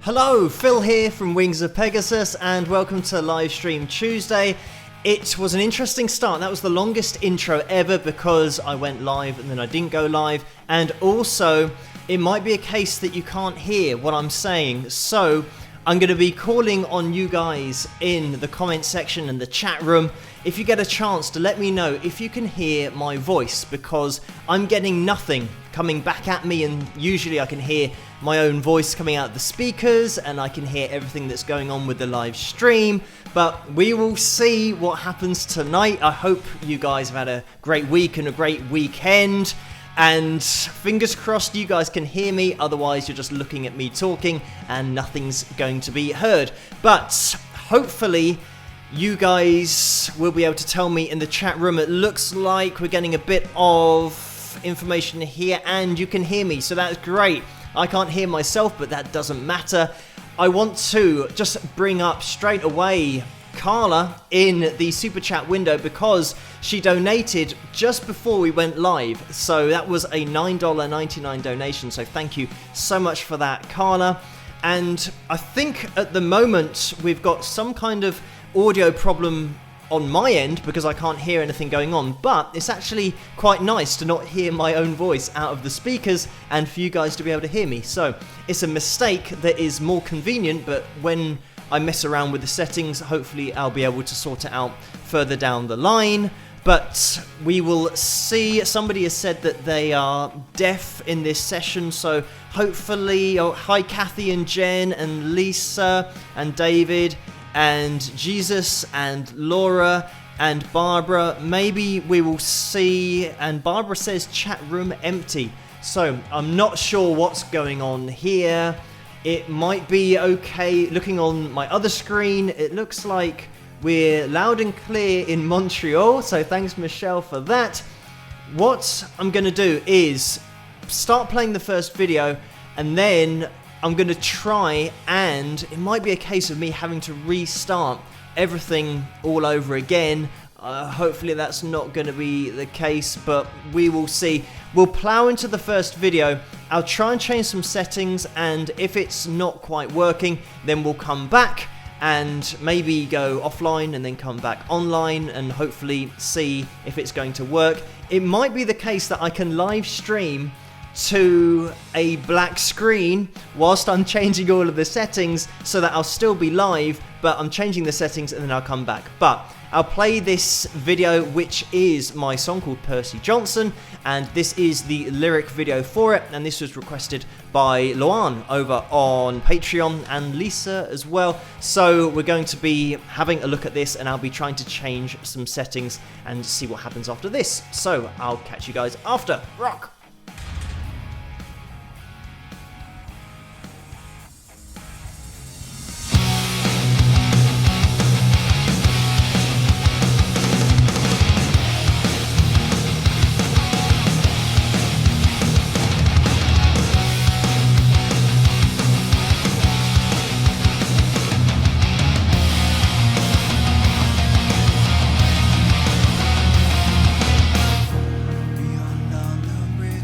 Hello, Phil here from Wings of Pegasus, and welcome to Livestream Tuesday. It was an interesting start. That was the longest intro ever because I went live and then I didn't go live, and also it might be a case that you can't hear what I'm saying, so I'm going to be calling on you guys in the comment section and the chat room if you get a chance to let me know if you can hear my voice, because I'm getting nothing coming back at me, and usually I can hear my own voice coming out of the speakers and I can hear everything that's going on with the live stream. But we will see what happens tonight. I hope you guys have had a great week and a great weekend, and fingers crossed you guys can hear me, otherwise you're just looking at me talking and nothing's going to be heard. But hopefully you guys will be able to tell me in the chat room. It looks like we're getting a bit of information here and you can hear me, so that's great. I can't hear myself, but that doesn't matter. I want to just bring up straight away Carla in the super chat window because she donated just before we went live. So that was a $9.99 donation. So thank you so much for that, Carla. And I think at the moment we've got some kind of audio problem on my end because I can't hear anything going on, but it's actually quite nice to not hear my own voice out of the speakers and for you guys to be able to hear me. So it's a mistake that is more convenient, but when I mess around with the settings, hopefully I'll be able to sort it out further down the line. But we will see. Somebody has said that they are deaf in this session, so hopefully, hi Kathy and Jen and Lisa and David and Jesus and Laura and Barbara. Maybe we will see. And Barbara says chat room empty, so I'm not sure what's going on here. It might be okay. Looking on my other screen, it looks like we're loud and clear in Montreal, so thanks Michelle for that. What I'm gonna do is start playing the first video, and then I'm going to try, and it might be a case of me having to restart everything all over again. Hopefully that's not going to be the case, but we will see. We'll plow into the first video. I'll try and change some settings, and if it's not quite working, then we'll come back and maybe go offline and then come back online and hopefully see if it's going to work. It might be the case that I can live stream to a black screen whilst I'm changing all of the settings, so that I'll still be live, but I'm changing the settings and then I'll come back. But I'll play this video, which is my song called Percy Johnson, and this is the lyric video for it, and this was requested by Luan over on Patreon and Lisa as well. So we're going to be having a look at this, and I'll be trying to change some settings and see what happens after this. So I'll catch you guys after. Rock! Beyond all the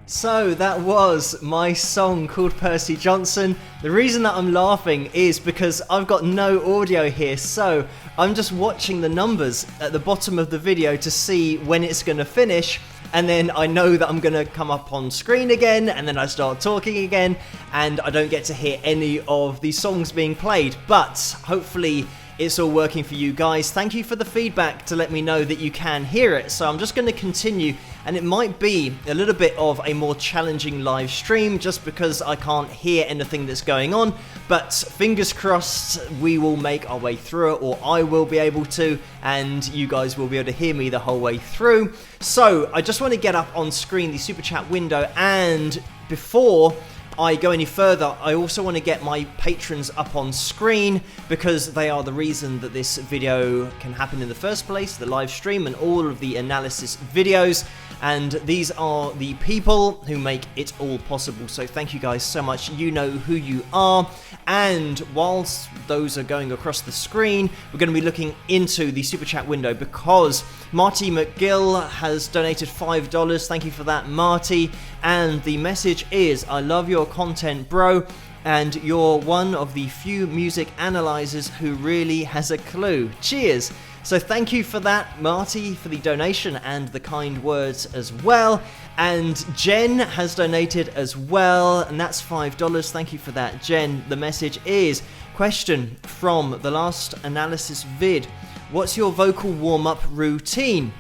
So that was my song called Percy Johnson. The reason that I'm laughing is because I've got no audio here, so I'm just watching the numbers at the bottom of the video to see when it's going to finish, and then I know that I'm going to come up on screen again, and then I start talking again, and I don't get to hear any of the songs being played, but hopefully it's all working for you guys. Thank you for the feedback to let me know that you can hear it. So I'm just going to continue, and it might be a little bit of a more challenging live stream just because I can't hear anything that's going on, but fingers crossed we will make our way through it, or I will be able to, and you guys will be able to hear me the whole way through. So I just want to get up on screen the super chat window, and before I go any further, I also want to get my patrons up on screen because they are the reason that this video can happen in the first place, the live stream and all of the analysis videos, and these are the people who make it all possible. So thank you guys so much. You know who you are. And whilst those are going across the screen, we're going to be looking into the super chat window because Marty McGill has donated $5. Thank you for that, Marty. And the message is, I love your content, bro, and you're one of the few music analyzers who really has a clue. Cheers. So thank you for that, Marty, for the donation and the kind words as well. And Jen has donated as well, and that's $5. Thank you for that, Jen. The message is, question from the last analysis vid, what's your vocal warm-up routine?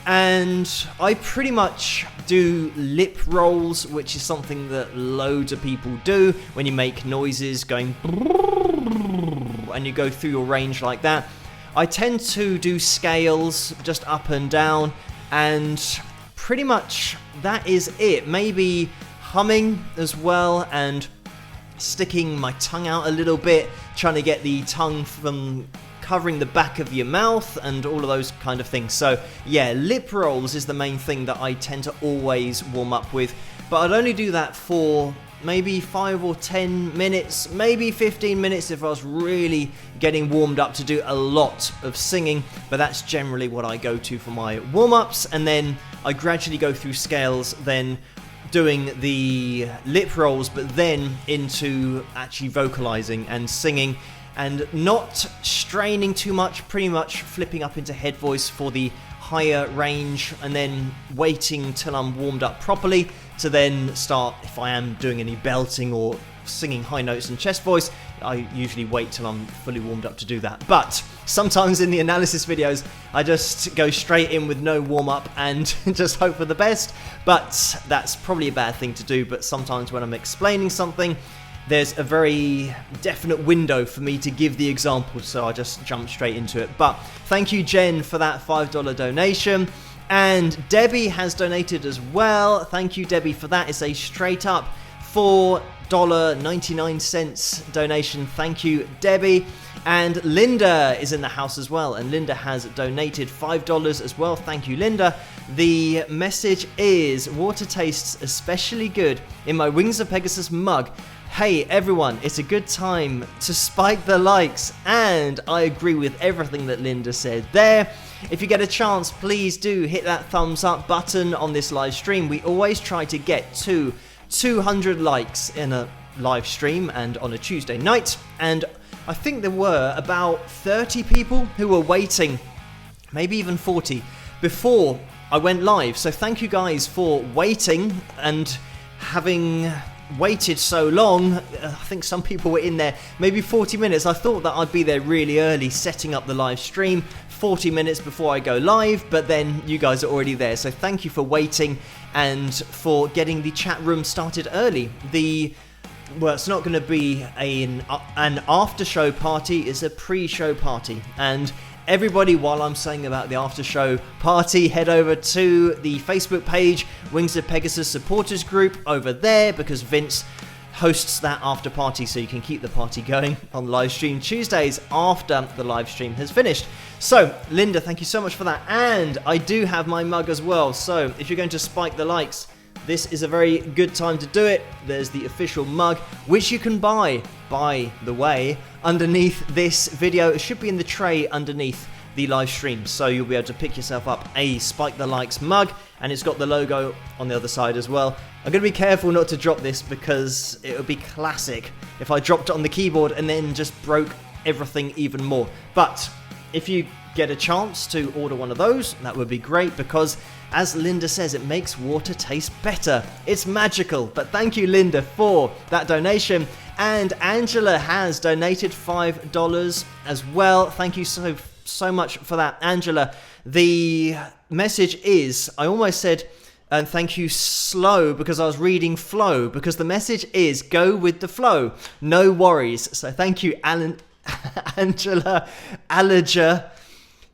And I pretty much do lip rolls, which is something that loads of people do when you make noises going and you go through your range like that. I tend to do scales just up and down, and pretty much that is it. Maybe humming as well and sticking my tongue out a little bit, trying to get the tongue from covering the back of your mouth and all of those kind of things. So yeah, lip rolls is the main thing that I tend to always warm up with, but I'd only do that for maybe 5 or 10 minutes, maybe 15 minutes if I was really getting warmed up to do a lot of singing, but that's generally what I go to for my warm-ups, and then I gradually go through scales, then doing the lip rolls, but then into actually vocalizing and singing, and not straining too much, pretty much flipping up into head voice for the higher range, and then waiting till I'm warmed up properly to then start. If I am doing any belting or singing high notes and chest voice, I usually wait till I'm fully warmed up to do that. But sometimes in the analysis videos, I just go straight in with no warm-up and just hope for the best, but that's probably a bad thing to do. But sometimes when I'm explaining something, there's a very definite window for me to give the example, so I just jump straight into it. But thank you, Jen, for that $5 donation. And Debbie has donated as well. Thank you, Debbie, for that. It's a straight up $4.99 donation. Thank you, Debbie. And Linda is in the house as well, and Linda has donated $5 as well. Thank you, Linda. The message is, water tastes especially good in my Wings of Pegasus mug. Hey everyone, it's a good time to spike the likes, and I agree with everything that Linda said there. If you get a chance, please do hit that thumbs up button on this live stream. We always try to get to 200 likes in a live stream and on a Tuesday night, and I think there were about 30 people who were waiting, maybe even 40, before I went live. So thank you guys for waiting and having waited so long. I think some people were in there maybe 40 minutes. I thought that I'd be there really early setting up the live stream 40 minutes before I go live, but then you guys are already there, so thank you for waiting and for getting the chat room started early. Well, it's not going to be an after show party, it's a pre-show party, and everybody, while I'm saying about the after show party, head over to the Facebook page, Wings of Pegasus supporters group over there, because Vince hosts that after party, so you can keep the party going on live stream Tuesdays after the live stream has finished. So Linda, thank you so much for that, and I do have my mug as well, so if you're going to spike the likes, this is a very good time to do it. There's the official mug, which you can buy, by the way, underneath this video. It should be in the tray underneath the live stream. So you'll be able to pick yourself up a Spike the Likes mug, and it's got the logo on the other side as well. I'm going to be careful not to drop this because it would be classic if I dropped it on the keyboard and then just broke everything even more. But if you get a chance to order one of those, that would be great, because as Linda says, it makes water taste better. It's magical. But thank you, Linda, for that donation. And Angela has donated $5 as well. Thank you so much for that, Angela. The message is, I almost said and thank you slow because I was reading flow, because the message is go with the flow, no worries. So thank you, Angela Allerger.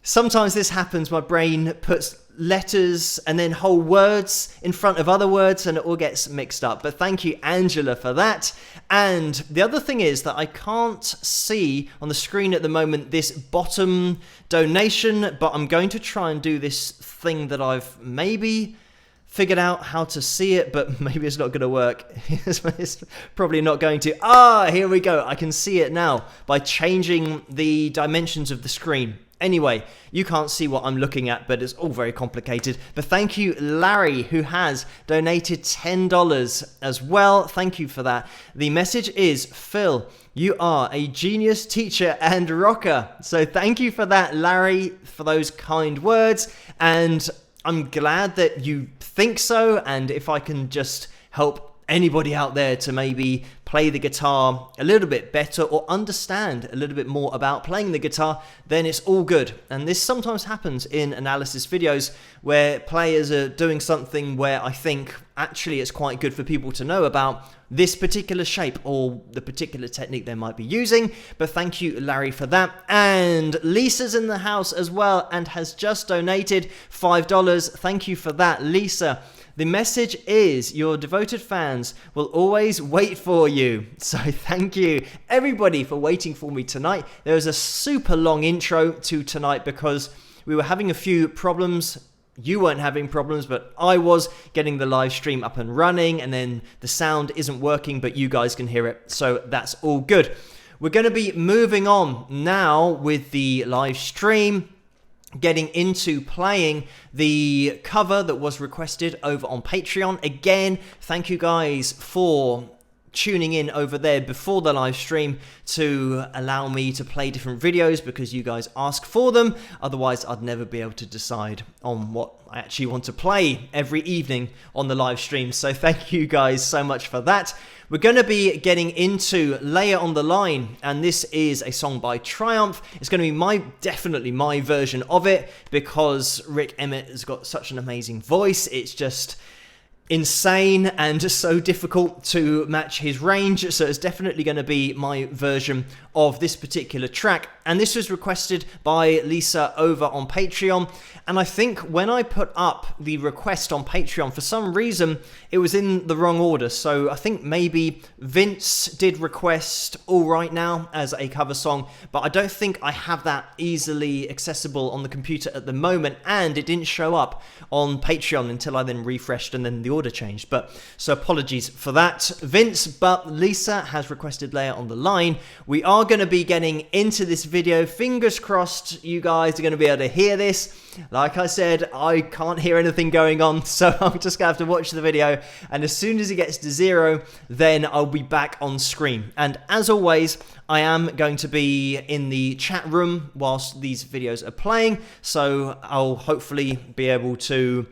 Sometimes this happens, my brain puts letters and then whole words in front of other words and it all gets mixed up. But thank you, Angela, for that. And the other thing is that I can't see on the screen at the moment this bottom donation, but I'm going to try and do this thing that I've maybe figured out how to see it, but maybe it's not going to work. It's probably not going to. Here we go. I can see it now by changing the dimensions of the screen. Anyway, you can't see what I'm looking at, but it's all very complicated. But thank you, Larry, who has donated $10 as well. Thank you for that. The message is, Phil, you are a genius teacher and rocker. So thank you for that, Larry, for those kind words. And I'm glad that you think so. And if I can just help anybody out there to maybe play the guitar a little bit better or understand a little bit more about playing the guitar, then it's all good. And this sometimes happens in analysis videos where players are doing something where I think actually it's quite good for people to know about this particular shape or the particular technique they might be using. But thank you, Larry, for that. And Lisa's in the house as well and has just donated $5. Thank you for that, Lisa. The message is your devoted fans will always wait for you. So thank you everybody for waiting for me tonight. There was a super long intro to tonight because we were having a few problems. You weren't having problems, but I was getting the live stream up and running, and then the sound isn't working, but you guys can hear it. So that's all good. We're going to be moving on now with the live stream, getting into playing the cover that was requested over on Patreon. Again, thank you guys for tuning in over there before the live stream to allow me to play different videos because you guys ask for them. Otherwise, I'd never be able to decide on what I actually want to play every evening on the live stream. So thank you guys so much for that. We're going to be getting into Layer on the Line, and this is a song by Triumph. It's going to be definitely my version of it because Rick Emmett has got such an amazing voice. It's just insane and so difficult to match his range, so it's definitely going to be my version of this particular track. And this was requested by Lisa over on Patreon, and I think when I put up the request on Patreon, for some reason it was in the wrong order. So I think maybe Vince did request All Right Now as a cover song, but I don't think I have that easily accessible on the computer at the moment, and it didn't show up on Patreon until I then refreshed and then the order changed. But so apologies for that, Vince. But Lisa has requested Layer on the Line. We are going to be getting into this video. Fingers crossed you guys are going to be able to hear this. Like I said, I can't hear anything going on, so I'm just going to have to watch the video, and as soon as it gets to 0, then I'll be back on screen. And as always, I am going to be in the chat room whilst these videos are playing, so I'll hopefully be able to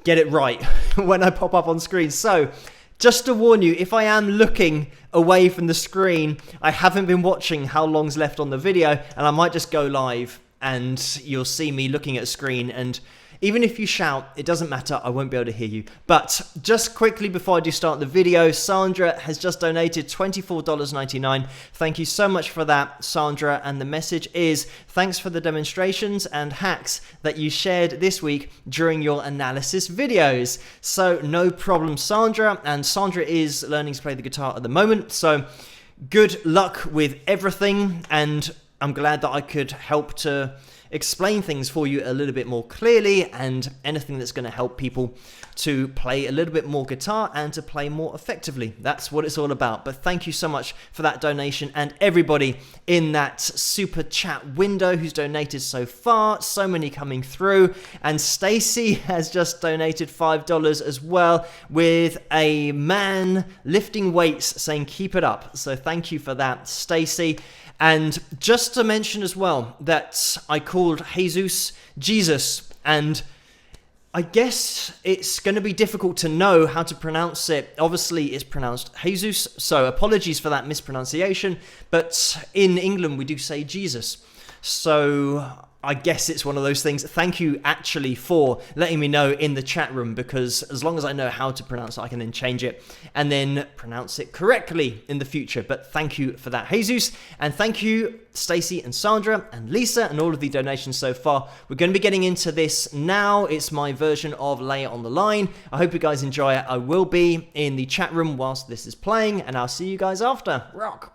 get it right when I pop up on screen. So just to warn you, if I am looking away from the screen, I haven't been watching how long's left on the video, and I might just go live and you'll see me looking at a screen, and even if you shout, it doesn't matter, I won't be able to hear you. But just quickly before I do start the video, Sandra has just donated $24.99. Thank you so much for that, Sandra. And the message is, thanks for the demonstrations and hacks that you shared this week during your analysis videos. So no problem, Sandra. And Sandra is learning to play the guitar at the moment. So good luck with everything. And I'm glad that I could help to explain things for you a little bit more clearly, and anything that's going to help people to play a little bit more guitar and to play more effectively. That's what it's all about. But thank you so much for that donation, and everybody in that super chat window who's donated so far. So many coming through. And Stacy has just donated $5 as well, with a man lifting weights saying keep it up. So thank you for that, Stacy. And just to mention as well that I called Jesus Jesus, and I guess it's going to be difficult to know how to pronounce it. Obviously, it's pronounced Jesus, so apologies for that mispronunciation. But in England, we do say Jesus. So I guess it's one of those things. Thank you actually for letting me know in the chat room, because as long as I know how to pronounce it, I can then change it and then pronounce it correctly in the future. But thank you for that, Jesus. And thank you, Stacey and Sandra and Lisa, and all of the donations so far. We're going to be getting into this now. It's my version of Lay It on the Line. I hope you guys enjoy it. I will be in the chat room whilst this is playing, and I'll see you guys after. Rock!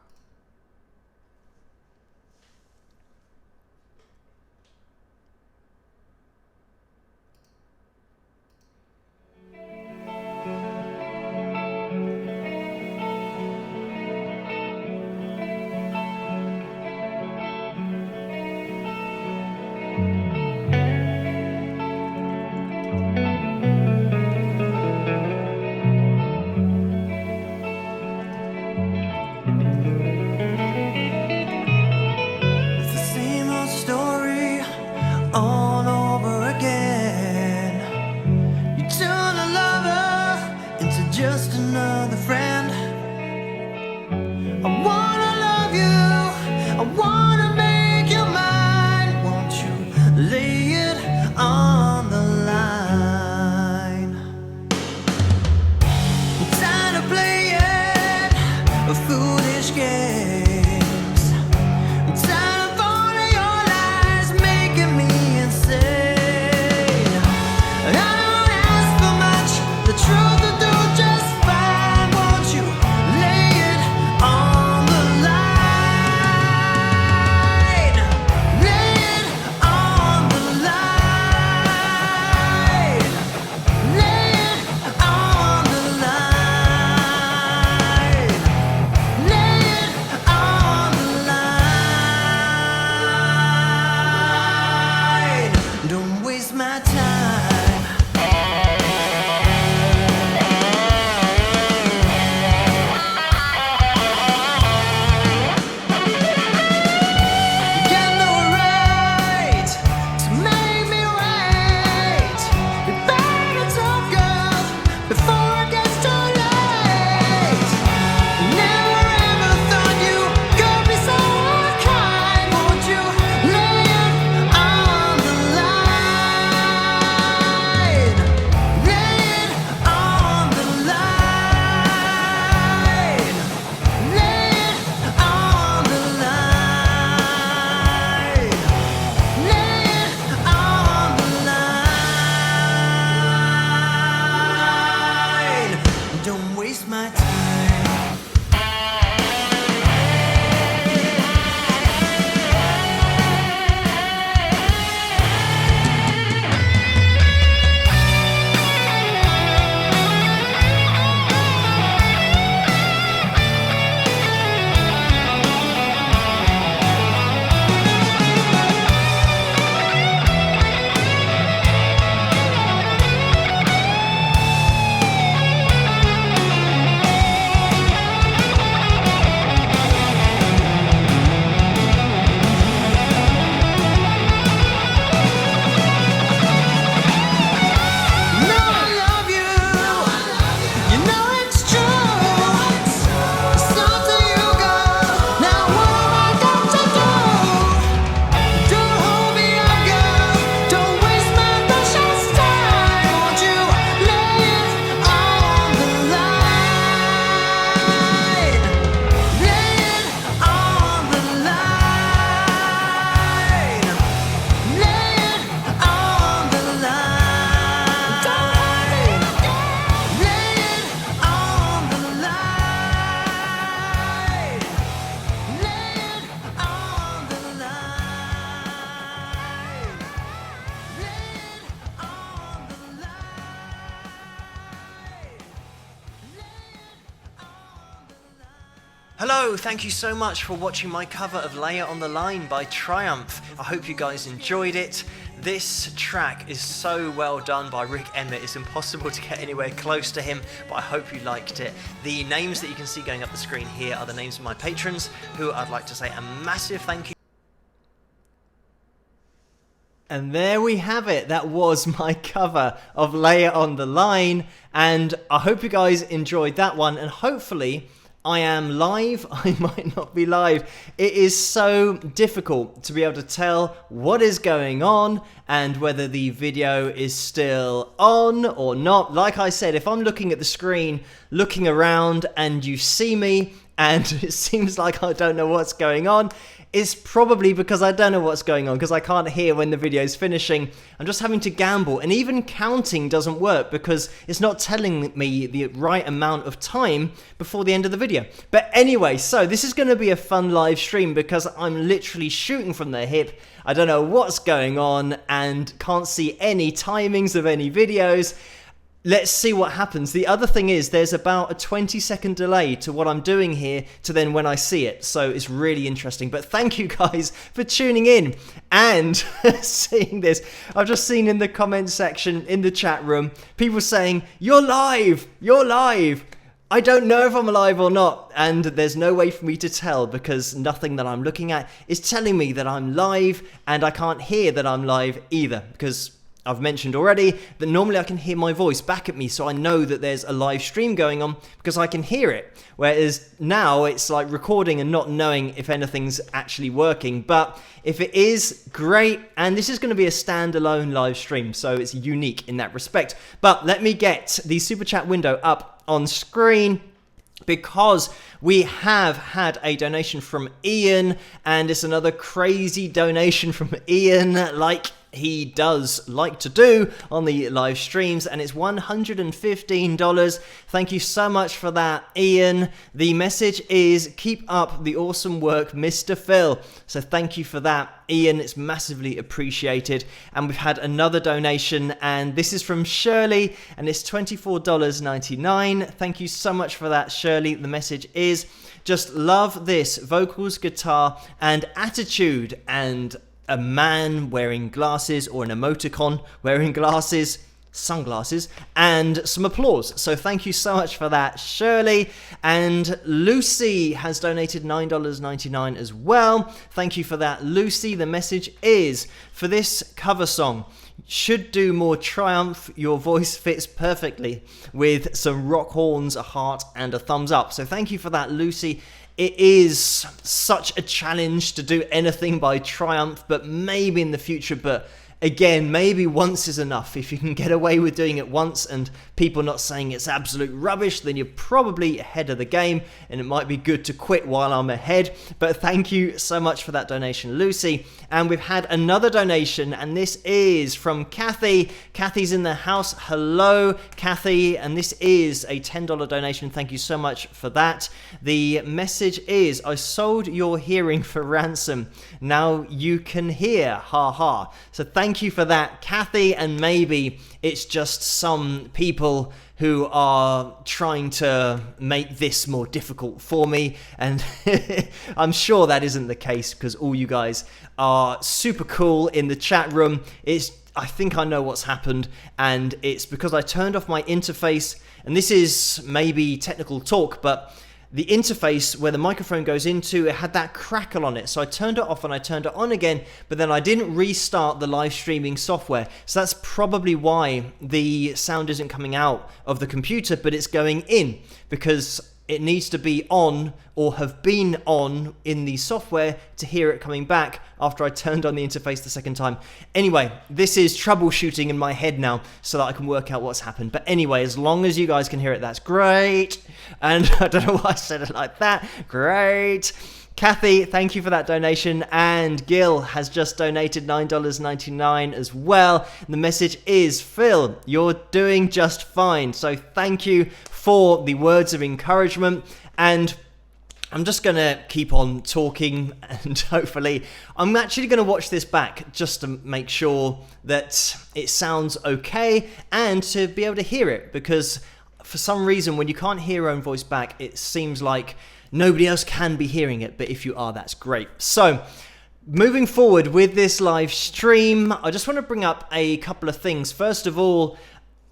Hello, thank you so much for watching my cover of Lay It on the Line by Triumph. I hope you guys enjoyed it. This track is so well done by Rick Emmett, it's impossible to get anywhere close to him, but I hope you liked it. The names that you can see going up the screen here are the names of my patrons, who I'd like to say a massive thank you. And there we have it. That was my cover of Lay It on the Line, and I hope you guys enjoyed that one, and hopefully I am live, I might not be live. It is so difficult to be able to tell what is going on and whether the video is still on or not. Like I said, if I'm looking at the screen, looking around, and you see me and it seems like I don't know what's going on, it's probably because I don't know what's going on, because I can't hear when the video is finishing. I'm just having to gamble, and even counting doesn't work because it's not telling me the right amount of time before the end of the video. But anyway, so this is going to be a fun live stream because I'm literally shooting from the hip. I don't know what's going on and can't see any timings of any videos. Let's see what happens. The other thing is there's about a 20-second delay to what I'm doing here to then when I see it. So it's really interesting. But thank you guys for tuning in and seeing this. I've just seen in the comment section in the chat room, people saying, "You're live, you're live." I don't know if I'm alive or not, and there's no way for me to tell because nothing that I'm looking at is telling me that I'm live, and I can't hear that I'm live either because I've mentioned already that normally I can hear my voice back at me, so I know that there's a live stream going on because I can hear it. Whereas now it's like recording and not knowing if anything's actually working. But if it is, great. And this is going to be a standalone live stream, so it's unique in that respect. But let me get the super chat window up on screen, because we have had a donation from Ian, and it's another crazy donation from Ian, like he does like to do on the live streams, and it's $115. Thank you so much for that, Ian. The message is, keep up the awesome work, Mr. Phil. So thank you for that, Ian. It's massively appreciated. And we've had another donation, and this is from Shirley, and it's $24.99. Thank you so much for that, Shirley. The message is, just love this vocals, guitar, and attitude, and a man wearing glasses, or an emoticon wearing glasses, sunglasses, and some applause. So thank you so much for that, Shirley. And Lucy has donated $9.99 as well. Thank you for that, Lucy. The message is, for this cover song, should do more Triumph. Your voice fits perfectly with some rock horns, a heart, and a thumbs up. So thank you for that, Lucy. It is such a challenge to do anything by Triumph, but maybe in the future. But again, maybe once is enough. If you can get away with doing it once and people not saying it's absolute rubbish, then you're probably ahead of the game, and it might be good to quit while I'm ahead. But thank you so much for that donation, Lucy. And we've had another donation, and this is from Kathy. Kathy's in the house. Hello, Kathy. And this is a $10 donation. Thank you so much for that. The message is, I sold your hearing for ransom. Now you can hear. Ha ha. So thank you for that, Kathy. And maybe it's just some people who are trying to make this more difficult for me, and I'm sure that isn't the case because all you guys are super cool in the chat room. I think I know what's happened, and it's because I turned off my interface, and this is maybe technical talk, but the interface where the microphone goes into, it had that crackle on it. So I turned it off and I turned it on again, but then I didn't restart the live streaming software. So that's probably why the sound isn't coming out of the computer, but it's going in, because it needs to be on or have been on in the software to hear it coming back after I turned on the interface the second time. Anyway, this is troubleshooting in my head now so that I can work out what's happened. But anyway, as long as you guys can hear it, that's great. And I don't know why I said it like that. Great. Kathy, thank you for that donation. And Gil has just donated $9.99 as well. And the message is, Phil, you're doing just fine. So thank you for the words of encouragement. And I'm just going to keep on talking, and hopefully I'm actually going to watch this back just to make sure that it sounds okay and to be able to hear it, because for some reason when you can't hear your own voice back, it seems like nobody else can be hearing it, but if you are, that's great. So moving forward with this live stream, I just want to bring up a couple of things. First of all,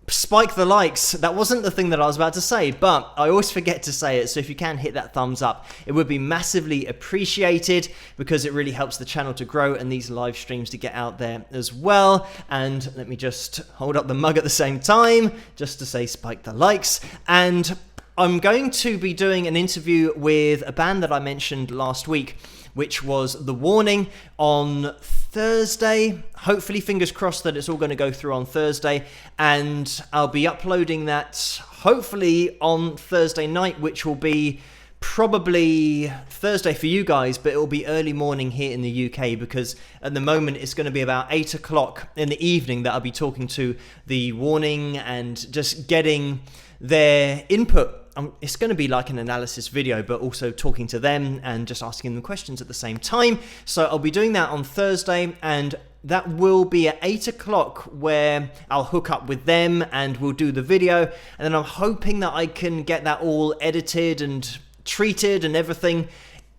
spike the likes. That wasn't the thing that I was about to say, but I always forget to say it. So if you can hit that thumbs up, it would be massively appreciated, because it really helps the channel to grow and these live streams to get out there as well. And let me just hold up the mug at the same time just to say spike the likes. And I'm going to be doing an interview with a band that I mentioned last week, which was The Warning, on Thursday. Hopefully, fingers crossed that it's all going to go through on Thursday, and I'll be uploading that hopefully on Thursday night, which will be probably Thursday for you guys, but it will be early morning here in the UK, because at the moment it's going to be about 8 o'clock in the evening that I'll be talking to The Warning and just getting their input. It's going to be like an analysis video, but also talking to them and just asking them questions at the same time. So I'll be doing that on Thursday, and that will be at 8 o'clock, where I'll hook up with them and we'll do the video. And then I'm hoping that I can get that all edited and treated and everything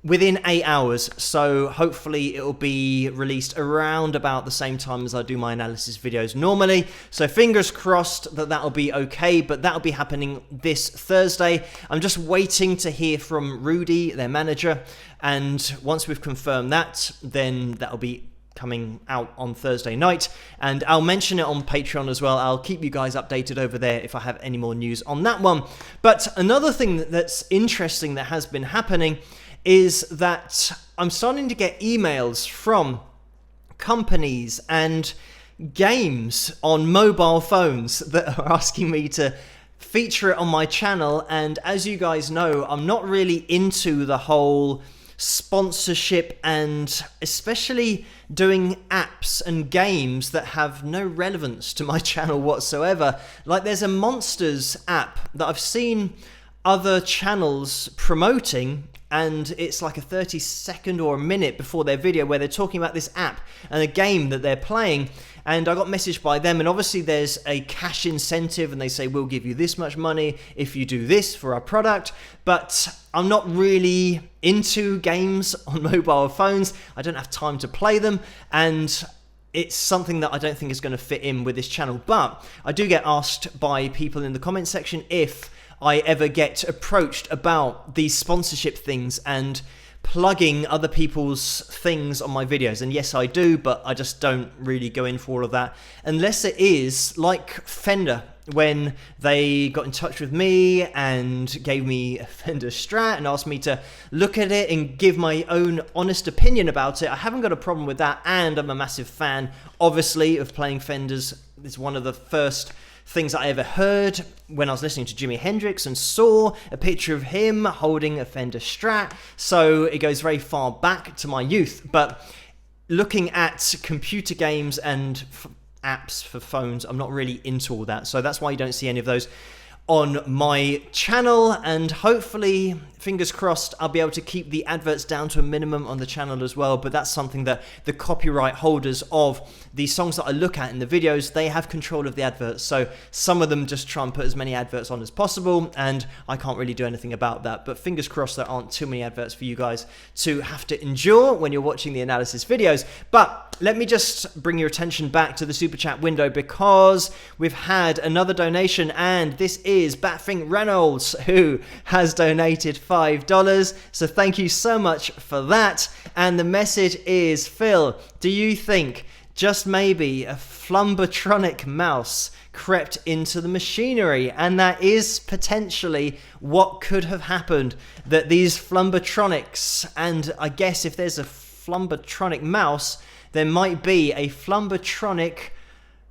within 8 hours. So hopefully it will be released around about the same time as I do my analysis videos normally. So fingers crossed that that'll be okay, but that'll be happening this Thursday. I'm just waiting to hear from Rudy, their manager, and once we've confirmed that, then that'll be coming out on Thursday night, and I'll mention it on Patreon as well. I'll keep you guys updated over there if I have any more news on that one. But another thing that's interesting that has been happening is that I'm starting to get emails from companies and games on mobile phones that are asking me to feature it on my channel. And as you guys know, I'm not really into the whole sponsorship, and especially doing apps and games that have no relevance to my channel whatsoever. Like, there's a Monsters app that I've seen other channels promoting, and it's like a 30-second or a minute before their video where they're talking about this app and a game that they're playing. And I got messaged by them, and obviously there's a cash incentive, and they say, we'll give you this much money if you do this for our product. But I'm not really into games on mobile phones. I don't have time to play them, and it's something that I don't think is going to fit in with this channel. But I do get asked by people in the comment section if I ever get approached about these sponsorship things and plugging other people's things on my videos. And yes, I do, but I just don't really go in for all of that unless it is like Fender, when they got in touch with me and gave me a Fender Strat and asked me to look at it and give my own honest opinion about it. I haven't got a problem with that, and I'm a massive fan, obviously, of playing Fenders. It's one of the first things I ever heard when I was listening to Jimi Hendrix and saw a picture of him holding a Fender Strat. So it goes very far back to my youth. But looking at computer games and apps for phones, I'm not really into all that. So that's why you don't see any of those on my channel, and hopefully, fingers crossed, I'll be able to keep the adverts down to a minimum on the channel as well. But that's something that the copyright holders of the songs that I look at in the videos, they have control of the adverts. So some of them just try and put as many adverts on as possible, and I can't really do anything about that. But fingers crossed there aren't too many adverts for you guys to have to endure when you're watching the analysis videos. But let me just bring your attention back to the super chat window, because we've had another donation, and this is Batfink Reynolds, who has donated $5. So thank you so much for that. And the message is, Phil, do you think just maybe a Flumbertronic mouse crept into the machinery? And that is potentially what could have happened, that these Flumbertronics, and I guess if there's a Flumbertronic mouse, there might be a Flumbertronic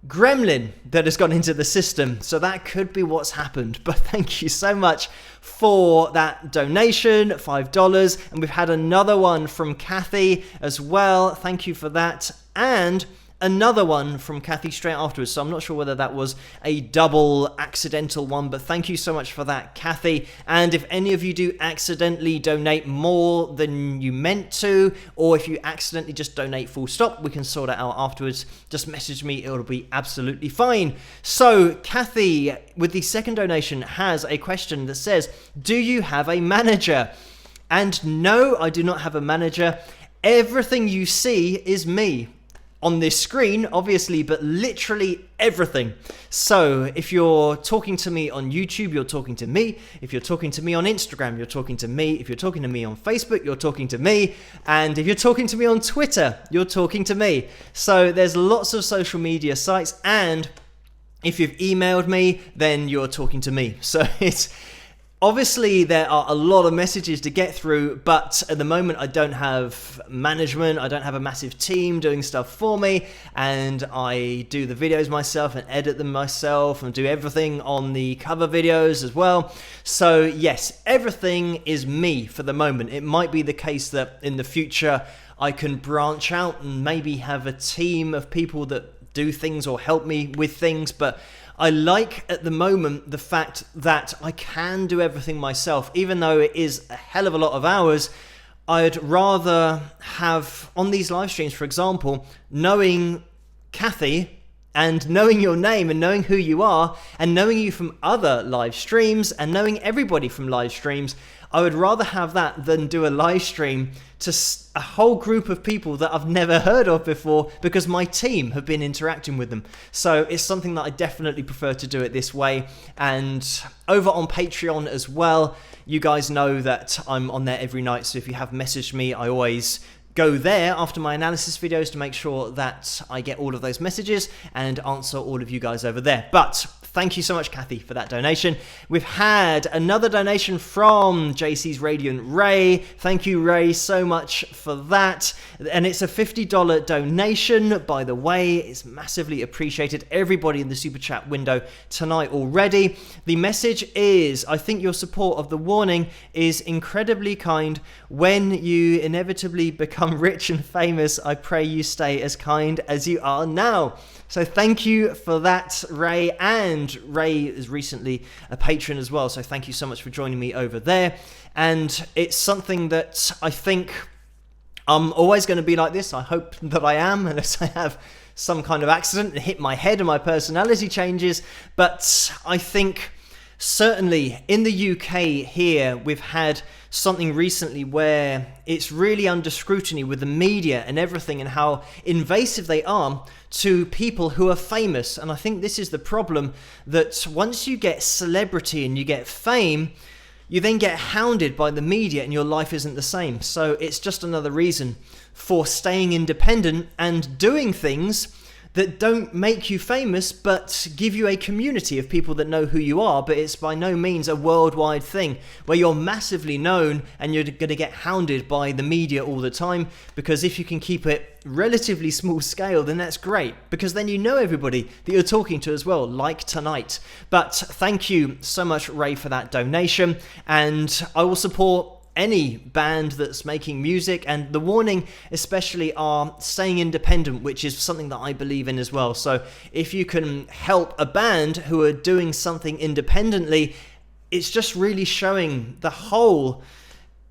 gremlin that has gone into the system. So that could be what's happened. But thank you so much for that donation, $5. And we've had another one from Kathy as well. Thank you for that. And another one from Kathy straight afterwards. So I'm not sure whether that was a double accidental one, but thank you so much for that, Kathy. And if any of you do accidentally donate more than you meant to, or if you accidentally just donate full stop, we can sort it out afterwards. Just message me, it'll be absolutely fine. So Kathy, with the second donation, has a question that says, do you have a manager? And no, I do not have a manager. Everything you see is me. On this screen, obviously, but literally everything. So if you're talking to me on YouTube, you're talking to me. If you're talking to me on Instagram, you're talking to me. If you're talking to me on Facebook, you're talking to me. And if you're talking to me on Twitter, you're talking to me. So there's lots of social media sites, and if you've emailed me, then you're talking to me. So it's obviously there are a lot of messages to get through, but at the moment I don't have management, I don't have a massive team doing stuff for me, and I do the videos myself and edit them myself and do everything on the cover videos as well. So yes, everything is me for the moment. It might be the case that in the future I can branch out and maybe have a team of people that do things or help me with things, but I like at the moment the fact that I can do everything myself. Even though it is a hell of a lot of hours, I'd rather have, on these live streams, for example, knowing Kathy and knowing your name and knowing who you are and knowing you from other live streams and knowing everybody from live streams. I would rather have that than do a live stream to a whole group of people that I've never heard of before, because my team have been interacting with them. So it's something that I definitely prefer to do it this way. And over on Patreon as well, you guys know that I'm on there every night. So if you have messaged me, I always go there after my analysis videos to make sure that I get all of those messages and answer all of you guys over there. But thank you so much, Kathy, for that donation. We've had another donation from JC's Radiant Ray. Thank you, Ray, so much for that. And it's a $50 donation, by the way. It's massively appreciated. Everybody in the Super Chat window tonight already. The message is, I think your support of the warning is incredibly kind. When you inevitably become rich and famous, I pray you stay as kind as you are now. So thank you for that, Ray. And Ray is recently a patron as well. So thank you so much for joining me over there. And it's something that I think I'm always going to be like this. I hope that I am, unless I have some kind of accident and hit my head and my personality changes. But I think certainly in the UK here, we've had something recently where it's really under scrutiny with the media and everything, and how invasive they are to people who are famous. And I think this is the problem, that once you get celebrity and you get fame, you then get hounded by the media and your life isn't the same. So it's just another reason for staying independent and doing things that don't make you famous, but give you a community of people that know who you are. But it's by no means a worldwide thing where you're massively known and you're going to get hounded by the media all the time. Because if you can keep it relatively small scale, then that's great, because then you know everybody that you're talking to as well, like tonight. But thank you so much, Ray, for that donation. And I will support any band that's making music, and the warning especially are staying independent, which is something that I believe in as well. So if you can help a band who are doing something independently, it's just really showing the whole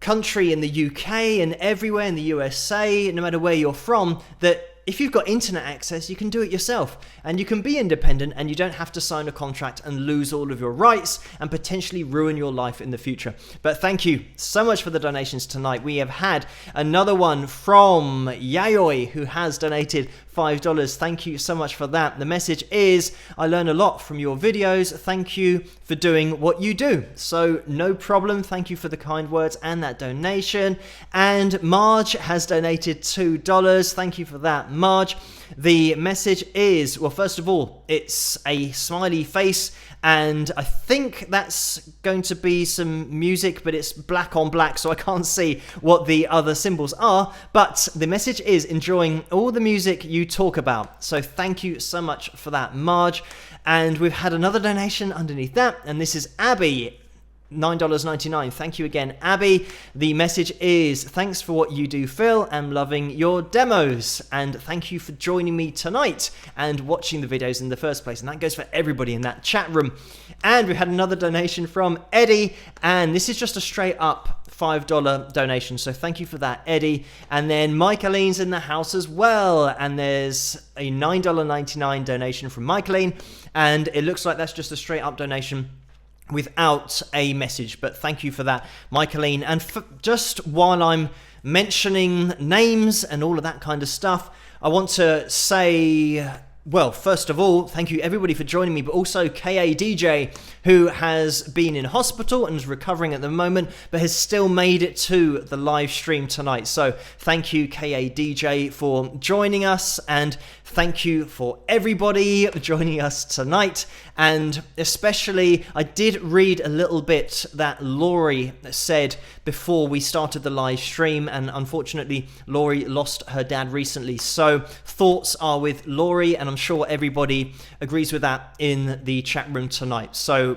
country in the UK and everywhere in the USA, no matter where you're from, that if you've got internet access, you can do it yourself, and you can be independent, and you don't have to sign a contract and lose all of your rights and potentially ruin your life in the future. But thank you so much for the donations tonight. We have had another one from Yayoi, who has donated $5. Thank you so much for that. The message is, I learn a lot from your videos. Thank you for doing what you do. So no problem. Thank you for the kind words and that donation. And Marge has donated $2. Thank you for that, Marge. The message is, well, first of all, it's a smiley face, and I think that's going to be some music, but it's black on black, so I can't see what the other symbols are. But the message is enjoying all the music you talk about. So thank you so much for that, Marge. And we've had another donation underneath that, and this is Abby. $9.99. Thank you again, Abby. The message is, thanks for what you do, Phil. I'm loving your demos, and thank you for joining me tonight and watching the videos in the first place. And that goes for everybody in that chat room. And we had another donation from Eddie, and this is just a straight up $5 donation. So thank you for that, Eddie. And then Michaeline's in the house as well, and there's a $9.99 donation from Michaeline, and it looks like that's just a straight up donation without a message. But thank you for that, Michaeline. And just while I'm mentioning names and all of that kind of stuff, I want to say, well, first of all, thank you everybody for joining me, but also KADJ, who has been in hospital and is recovering at the moment, but has still made it to the live stream tonight. So thank you, KADJ, for joining us, and thank you for everybody joining us tonight. And especially, I did read a little bit that Laurie said before we started the live stream, and unfortunately, Laurie lost her dad recently. So thoughts are with Laurie, and I'm sure everybody agrees with that in the chat room tonight. So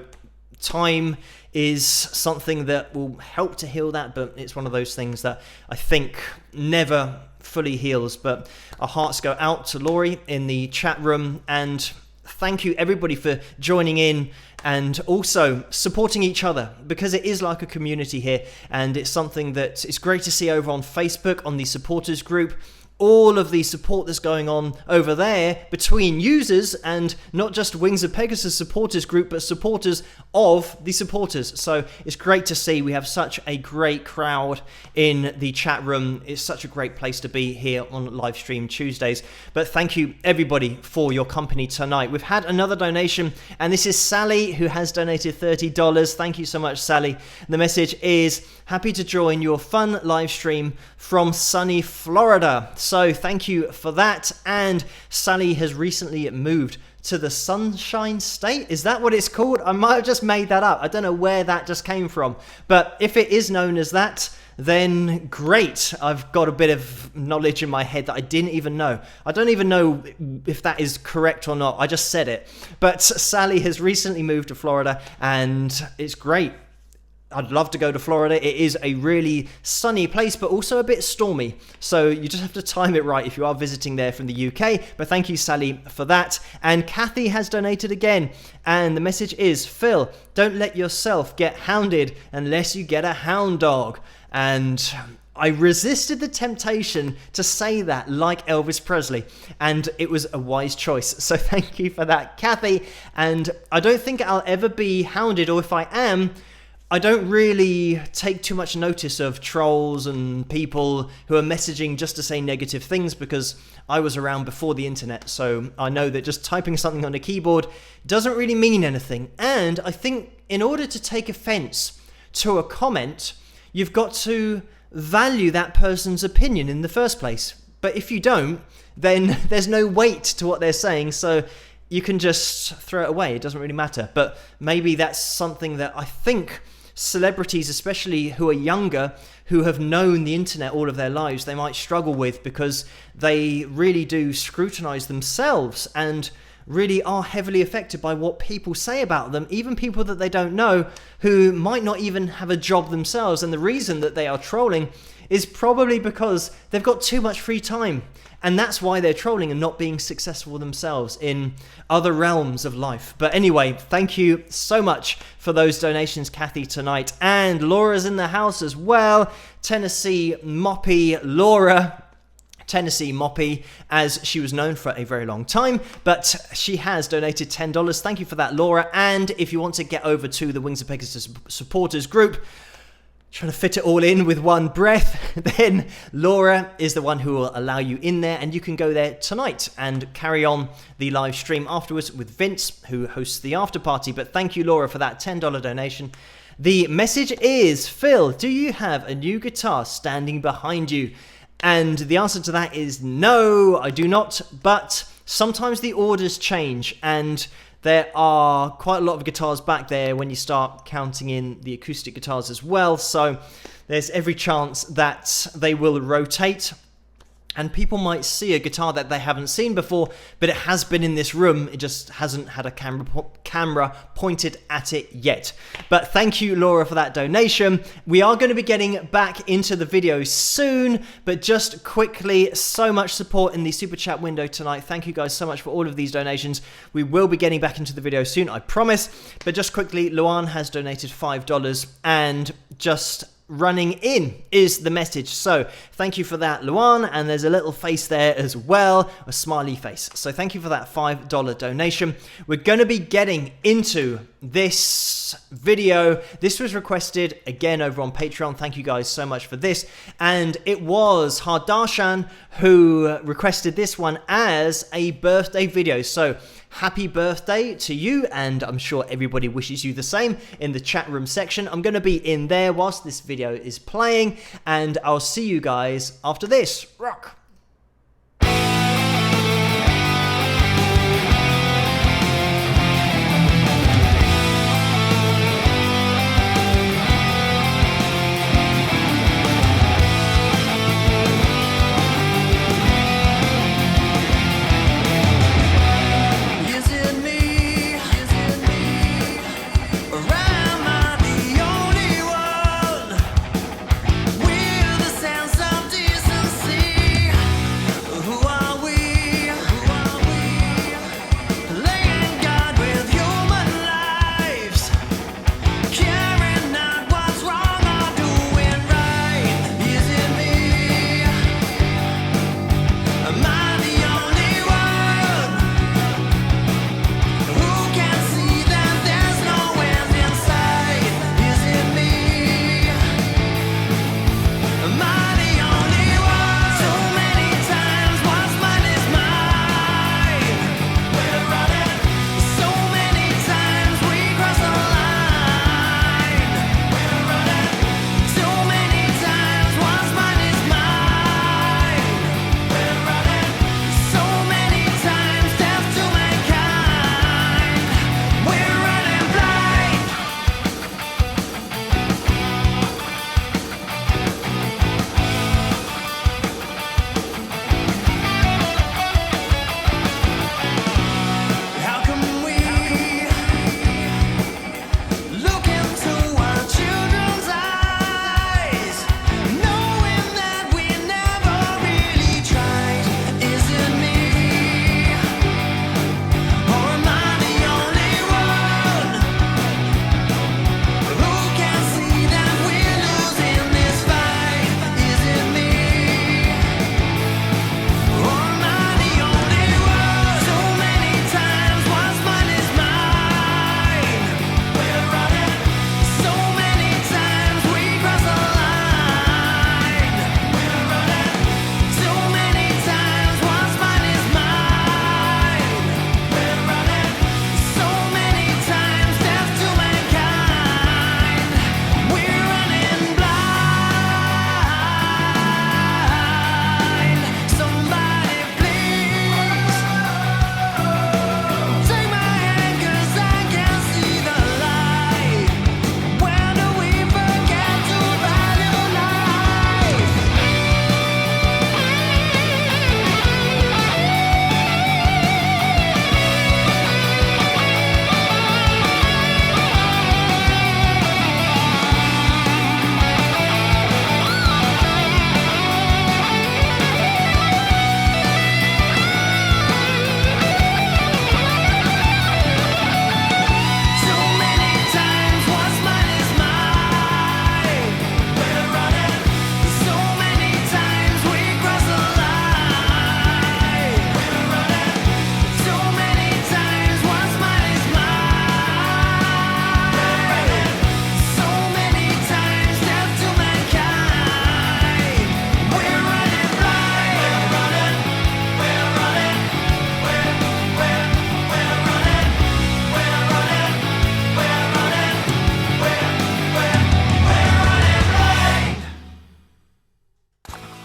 time is something that will help to heal that, but it's one of those things that I think never fully heals. But our hearts go out to Laurie in the chat room, and thank you everybody for joining in and also supporting each other, because it is like a community here, and it's something that it's great to see over on Facebook on the supporters group. All of the support that's going on over there between users, and not just Wings of Pegasus supporters group, but supporters of the supporters. So it's great to see we have such a great crowd in the chat room. It's such a great place to be here on Livestream Tuesdays. But thank you everybody for your company tonight. We've had another donation, and this is Sally, who has donated $30. Thank you so much, Sally. The message is, happy to join your fun live stream from sunny Florida. So thank you for that. And Sally has recently moved to the Sunshine State. Is that what it's called? I might have just made that up. I don't know where that just came from. But if it is known as that, then great. I've got a bit of knowledge in my head that I didn't even know. I don't even know if that is correct or not. I just said it. But Sally has recently moved to Florida, and it's great. I'd love to go to Florida. It is a really sunny place, but also a bit stormy. So you just have to time it right if you are visiting there from the UK. But thank you, Sally, for that. And Kathy has donated again. And the message is, Phil, don't let yourself get hounded unless you get a hound dog. And I resisted the temptation to say that like Elvis Presley, and it was a wise choice. So thank you for that, Kathy. And I don't think I'll ever be hounded, or if I am, I don't really take too much notice of trolls and people who are messaging just to say negative things, because I was around before the internet, so I know that just typing something on a keyboard doesn't really mean anything. And I think in order to take offense to a comment, you've got to value that person's opinion in the first place. But if you don't, then there's no weight to what they're saying, so you can just throw it away. It doesn't really matter. But maybe that's something that I think celebrities, especially who are younger, who have known the internet all of their lives, they might struggle with, because they really do scrutinize themselves and really are heavily affected by what people say about them, even people that they don't know, who might not even have a job themselves. And the reason that they are trolling is probably because they've got too much free time. And that's why they're trolling and not being successful themselves in other realms of life. But anyway, thank you so much for those donations, Kathy, tonight. And Laura's in the house as well. Tennessee Moppy Laura. Tennessee Moppy, as she was known for a very long time, but she has donated $10. Thank you for that, Laura. And if you want to get over to the Wings of Pegasus supporters group, trying to fit it all in with one breath, then Laura is the one who will allow you in there, and you can go there tonight and carry on the live stream afterwards with Vince, who hosts the after party. But thank you, Laura, for that $10 donation. The message is, Phil, do you have a new guitar standing behind you? And the answer to that is no, I do not. But sometimes the orders change, and there are quite a lot of guitars back there when you start counting in the acoustic guitars as well. So there's every chance that they will rotate, and people might see a guitar that they haven't seen before, but it has been in this room. It just hasn't had a camera pointed at it yet. But thank you, Laura, for that donation. We are going to be getting back into the video soon, but just quickly, so much support in the super chat window tonight. Thank you guys so much for all of these donations. We will be getting back into the video soon, I promise. But just quickly, Luan has donated $5, and just running in is the message. So thank you for that, Luan. And there's a little face there as well, a smiley face. So thank you for that $5 donation. We're going to be getting into this video. This was requested again over on Patreon. Thank you guys so much for this. And it was Hardarshan who requested this one as a birthday video. So happy birthday to you, and I'm sure everybody wishes you the same in the chat room section. I'm going to be in there whilst this video is playing, and I'll see you guys after this. Rock!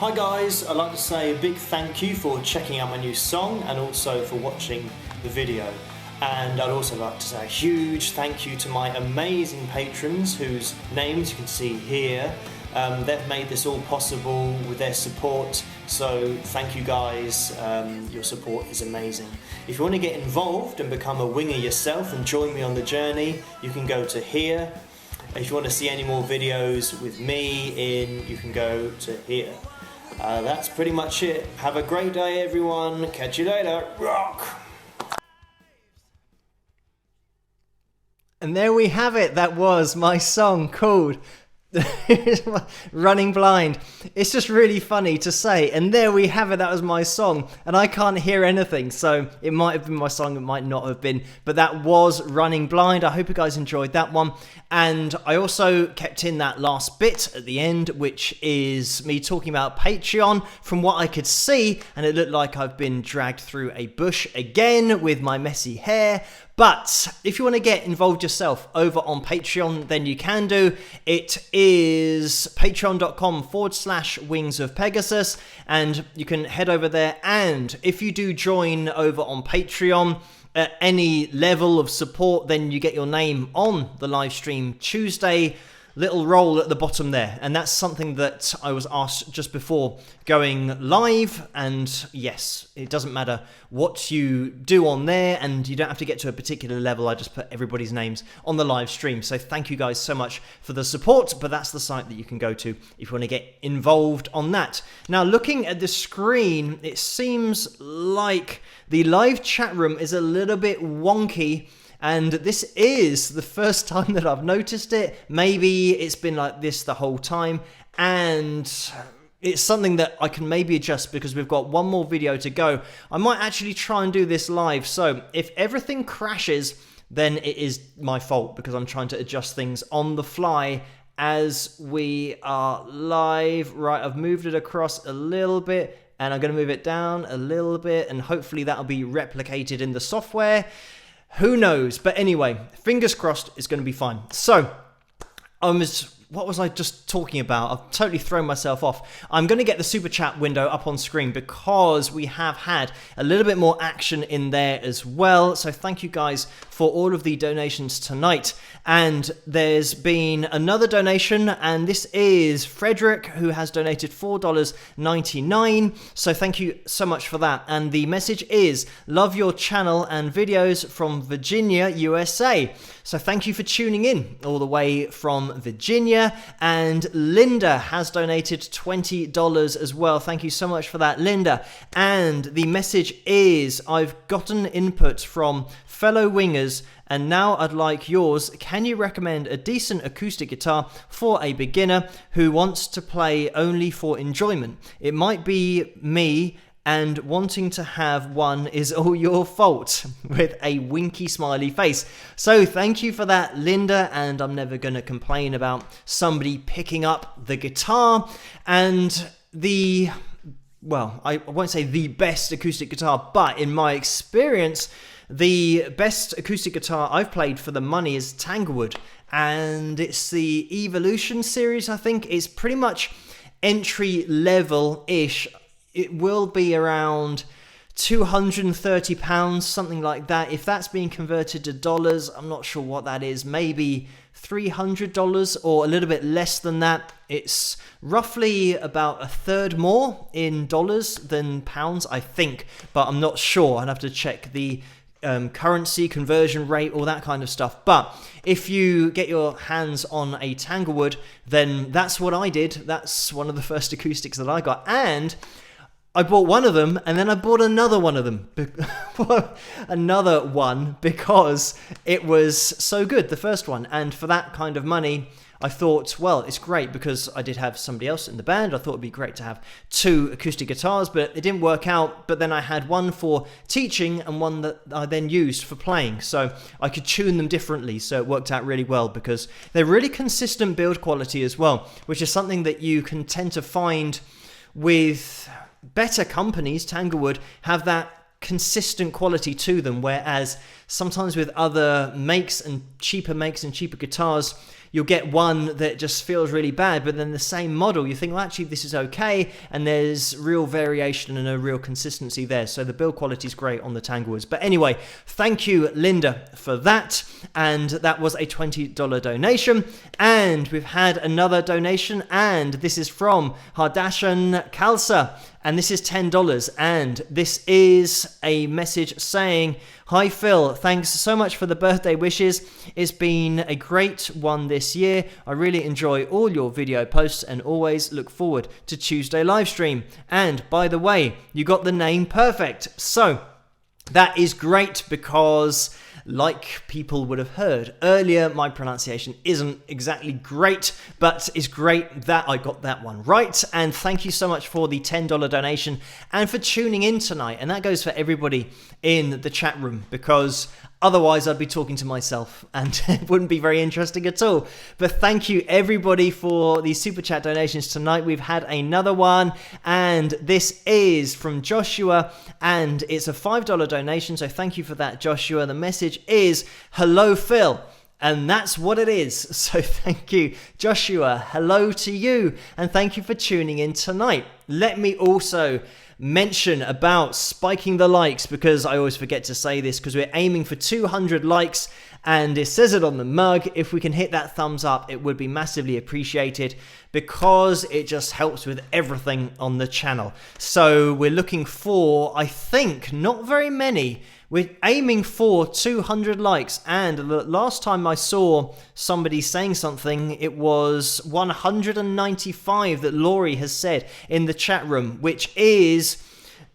Hi guys, I'd like to say a big thank you for checking out my new song and also for watching the video. And I'd also like to say a huge thank you to my amazing patrons whose names you can see here. They've made this all possible with their support, so thank you guys, your support is amazing. If you want to get involved and become a winger yourself and join me on the journey, you can go to here. If you want to see any more videos with me you can go to here. That's pretty much it. Have a great day everyone, catch you later, rock! And there we have it, that was my song called Running Blind. It's just really funny to say. And there we have it. That was my song. And I can't hear anything. So it might have been my song. It might not have been. But that was Running Blind. I hope you guys enjoyed that one. And I also kept in that last bit at the end, which is me talking about Patreon from what I could see. And it looked like I've been dragged through a bush again with my messy hair. But if you want to get involved yourself over on Patreon, then you can do. It is patreon.com/Wings of Pegasus, and you can head over there. And if you do join over on Patreon at any level of support, then you get your name on the live stream Tuesday. Little roll at the bottom there, and that's something that I was asked just before going live. And yes, it doesn't matter what you do on there, and you don't have to get to a particular level. I just put everybody's names on the live stream. So thank you guys so much for the support, but that's the site that you can go to if you want to get involved on that. Now, looking at the screen, it seems like the live chat room is a little bit wonky. And this is the first time that I've noticed it. Maybe it's been like this the whole time. And it's something that I can maybe adjust because we've got one more video to go. I might actually try and do this live. So if everything crashes, then it is my fault because I'm trying to adjust things on the fly as we are live. Right, I've moved it across a little bit and I'm going to move it down a little bit. And hopefully that'll be replicated in the software. Who knows? But anyway, fingers crossed it's going to be fine. So, what was I just talking about? I've totally thrown myself off. I'm going to get the super chat window up on screen because we have had a little bit more action in there as well. So thank you guys for all of the donations tonight. And there's been another donation, and this is Frederick, who has donated $4.99. So thank you so much for that. And the message is, love your channel and videos from Virginia, USA. So thank you for tuning in all the way from Virginia. And Linda has donated $20 as well. Thank you so much for that, Linda. And the message is, I've gotten input from fellow wingers and now I'd like yours. Can you recommend a decent acoustic guitar for a beginner who wants to play only for enjoyment? It might be me, and wanting to have one is all your fault, with a winky smiley face. So thank you for that, Linda, and I'm never going to complain about somebody picking up the guitar. And well, I won't say the best acoustic guitar, but in my experience, the best acoustic guitar I've played for the money is Tanglewood, and it's the Evolution series, I think. It's pretty much entry level-ish. It will be around £230, something like that. If that's being converted to dollars, I'm not sure what that is. Maybe $300 or a little bit less than that. It's roughly about a third more in dollars than pounds, I think, but I'm not sure. I'd have to check the currency conversion rate, all that kind of stuff. But if you get your hands on a Tanglewood, then that's what I did. That's one of the first acoustics that I got. And I bought one of them, and then I bought another one of them. Another one, because it was so good, the first one. And for that kind of money, I thought, well, it's great because I did have somebody else in the band. I thought it'd be great to have two acoustic guitars, but it didn't work out. But then I had one for teaching and one that I then used for playing. So I could tune them differently. So it worked out really well because they're really consistent build quality as well, which is something that you can tend to find with better companies. Tanglewood have that consistent quality to them, whereas sometimes with other makes and cheaper guitars, you'll get one that just feels really bad, but then the same model, you think, well, actually, this is okay, and there's real variation and a real consistency there. So the build quality is great on the Tanglewoods. But anyway, thank you, Linda, for that. And that was a $20 donation. And we've had another donation, and this is from Hardashan Khalsa. And this is $10, and this is a message saying, hi Phil, thanks so much for the birthday wishes. It's been a great one this year. I really enjoy all your video posts and always look forward to Tuesday live stream. And by the way, you got the name perfect. So that is great because like people would have heard earlier, my pronunciation isn't exactly great, but it's great that I got that one right. And thank you so much for the $10 donation and for tuning in tonight. And that goes for everybody in the chat room, because otherwise I'd be talking to myself and it wouldn't be very interesting at all. But thank you everybody for the super chat donations tonight. We've had another one, and this is from Joshua, and it's a $5 donation. So thank you for that, Joshua. The message is, hello, Phil. And that's what it is. So thank you, Joshua. Hello to you. And thank you for tuning in tonight. Let me also mention about spiking the likes, because I always forget to say this, because we're aiming for 200 likes, and it says it on the mug. If we can hit that thumbs up, it would be massively appreciated, because it just helps with everything on the channel. So we're looking for, I think, not very many. We're aiming for 200 likes, and the last time I saw somebody saying something, it was 195 that Laurie has said in the chat room, which is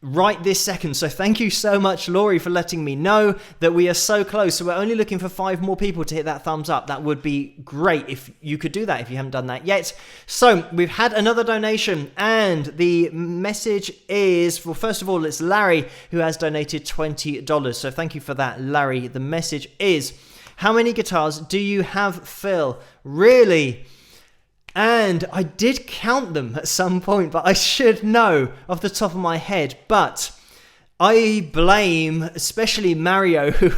right this second. So thank you so much, Laurie, for letting me know that we are so close. So we're only looking for 5 more people to hit that thumbs up. That would be great if you could do that, if you haven't done that yet. So we've had another donation, and the message is, well, first of all, it's Larry, who has donated $20. So thank you for that, Larry. The message is, how many guitars do you have, Phil? Really? And I did count them at some point, but I should know off the top of my head. But I blame especially Mario, who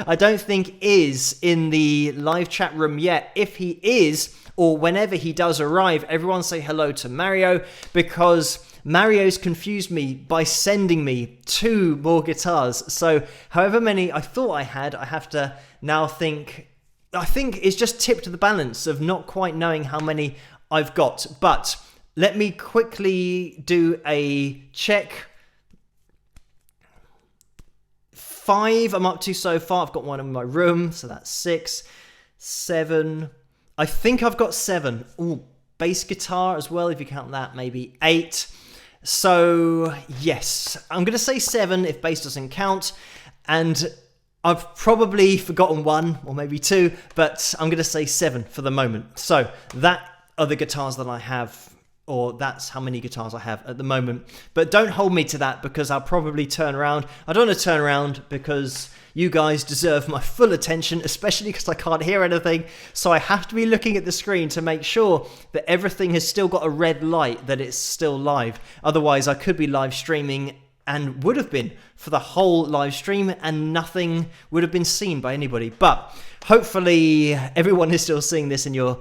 I don't think is in the live chat room yet. If he is, or whenever he does arrive, everyone say hello to Mario, because Mario's confused me by sending me 2 more guitars. So however many I thought I had, I have to now think. I think it's just tipped the balance of not quite knowing how many I've got. But let me quickly do a check. 5 I'm up to so far. I've got one in my room, so that's 6, 7. I think I've got 7. Ooh, bass guitar as well, if you count that, maybe 8. So yes, I'm going to say 7 if bass doesn't count. And I've probably forgotten 1 or maybe 2, but I'm going to say 7 for the moment. So that are the guitars that I have, or that's how many guitars I have at the moment. But don't hold me to that, because I'll probably turn around. I don't want to turn around because you guys deserve my full attention, especially because I can't hear anything. So I have to be looking at the screen to make sure that everything has still got a red light, that it's still live. Otherwise, I could be live streaming, and would have been for the whole live stream, and nothing would have been seen by anybody. But hopefully everyone is still seeing this and you're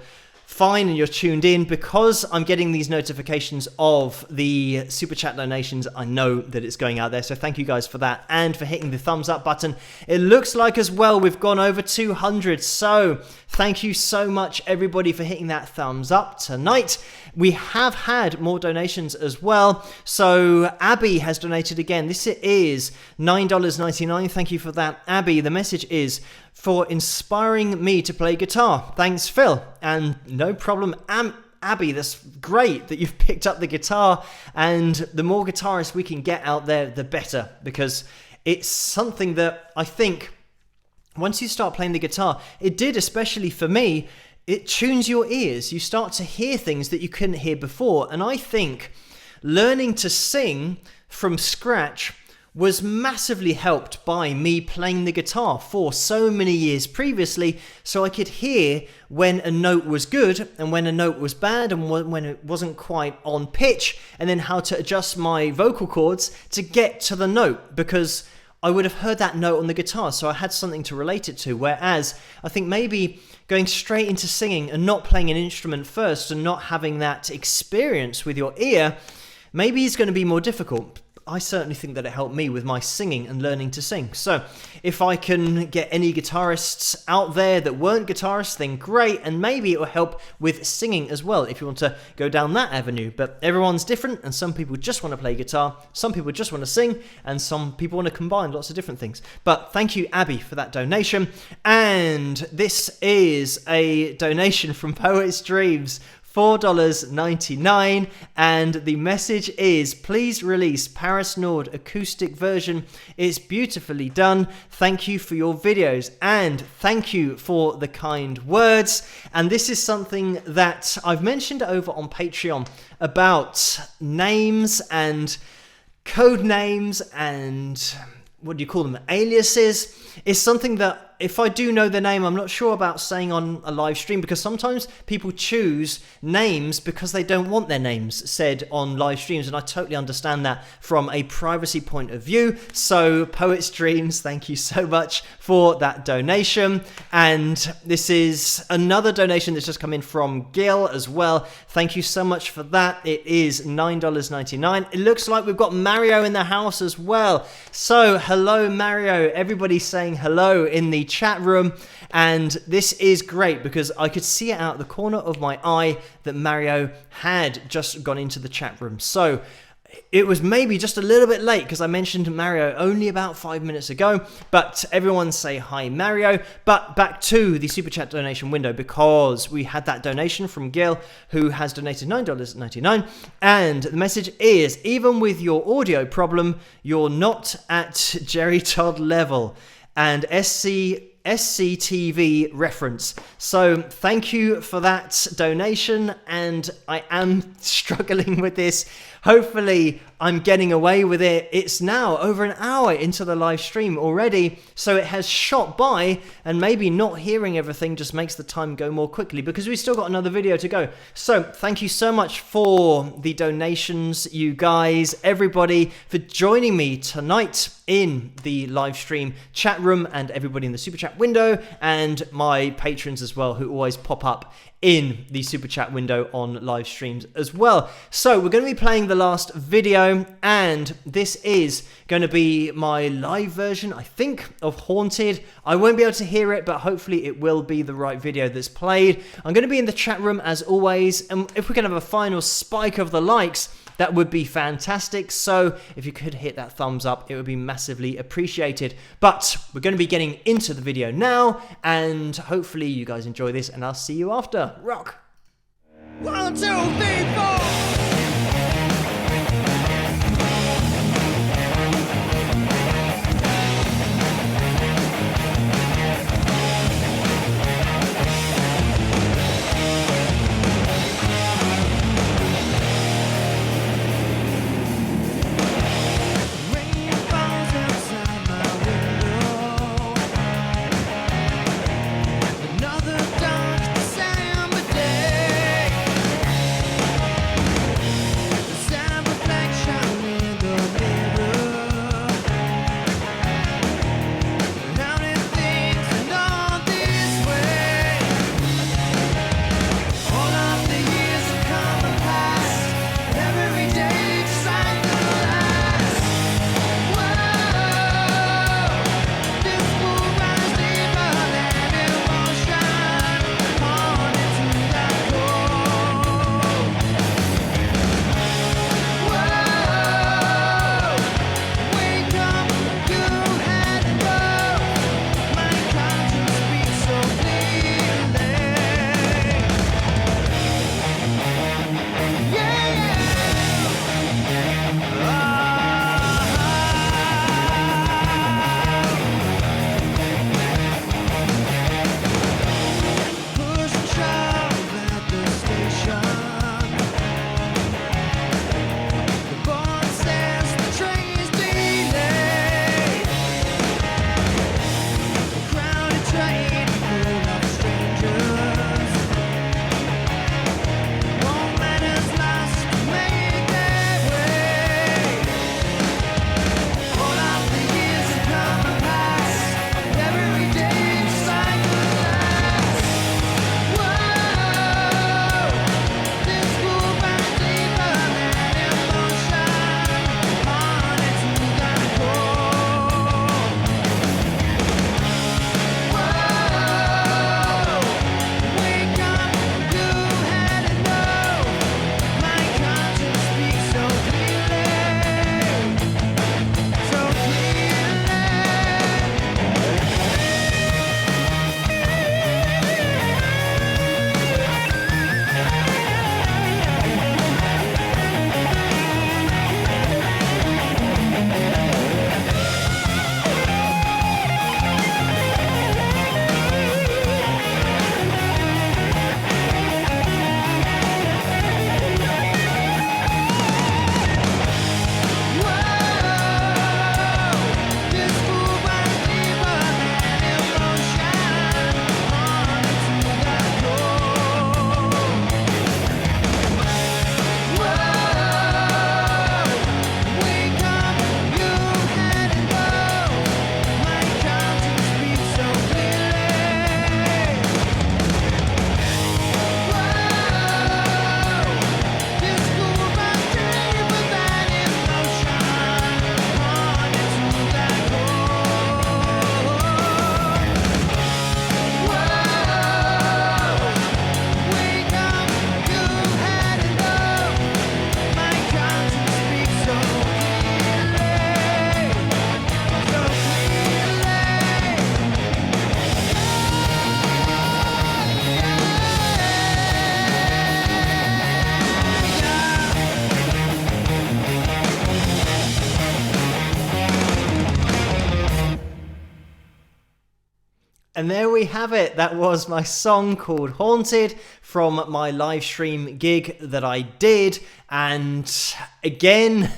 fine and you're tuned in, because I'm getting these notifications of the super chat donations. I know that it's going out there, so thank you guys for that, and for hitting the thumbs up button. It looks like as well we've gone over 200, so thank you so much everybody for hitting that thumbs up tonight. We have had more donations as well. So Abby has donated again. This is $9.99. Thank you for that, Abby. The message is, for inspiring me to play guitar. Thanks, Phil. And no problem, Abby, that's great that you've picked up the guitar, and the more guitarists we can get out there, the better, because it's something that I think once you start playing the guitar, it did, especially for me, it tunes your ears. You start to hear things that you couldn't hear before. And I think learning to sing from scratch was massively helped by me playing the guitar for so many years previously, so I could hear when a note was good and when a note was bad, and when it wasn't quite on pitch, and then how to adjust my vocal cords to get to the note, because I would have heard that note on the guitar, so I had something to relate it to. Whereas I think maybe going straight into singing and not playing an instrument first and not having that experience with your ear, maybe it's going to be more difficult. I certainly think that it helped me with my singing and learning to sing. So if I can get any guitarists out there that weren't guitarists, then great, and maybe it will help with singing as well if you want to go down that avenue. But everyone's different, and some people just want to play guitar, some people just want to sing, and some people want to combine lots of different things. But thank you, Abby, for that donation. And this is a donation from Poet's Dreams $4.99, and the message is, please release Paris Nord acoustic version. It's beautifully done. Thank you for your videos, and thank you for the kind words. And this is something that I've mentioned over on Patreon about names and code names and what do you call them, aliases. Is something that if I do know the name, I'm not sure about saying on a live stream, because sometimes people choose names because they don't want their names said on live streams, and I totally understand that from a privacy point of view. So Poet's Dreams, thank you so much for that donation. And this is another donation that's just come in from Gil as well. Thank you so much for that. It is $9.99. It looks like we've got Mario in the house as well. So hello Mario, everybody saying hello in the chat room, and this is great because I could see it out the corner of my eye that Mario had just gone into the chat room. So it was maybe just a little bit late because I mentioned Mario only about 5 minutes ago, but everyone say hi Mario. But back to the super chat donation window, because we had that donation from Gil who has donated $9.99, and the message is, even with your audio problem, you're not at Jerry Todd level, and SCTV reference. So thank you for that donation, and I am struggling with this. Hopefully I'm getting away with it. It's now over an hour into the live stream already, so it has shot by, and maybe not hearing everything just makes the time go more quickly because we've still got another video to go. So thank you so much for the donations, you guys, everybody, for joining me tonight in the live stream chat room, and everybody in the super chat window, and my patrons as well who always pop up in the super chat window on live streams as well. So we're going to be playing the last video, and this is going to be my live version, I think, of Haunted. I won't be able to hear it, but hopefully it will be the right video that's played. I'm going to be in the chat room as always, and if we can have a final spike of the likes, that would be fantastic. So if you could hit that thumbs up, it would be massively appreciated. But we're going to be getting into the video now, and hopefully you guys enjoy this, and I'll see you after. Rock! 1, 2, 3, 4! And there we have it. That was my song called Haunted from my live stream gig that I did. And again,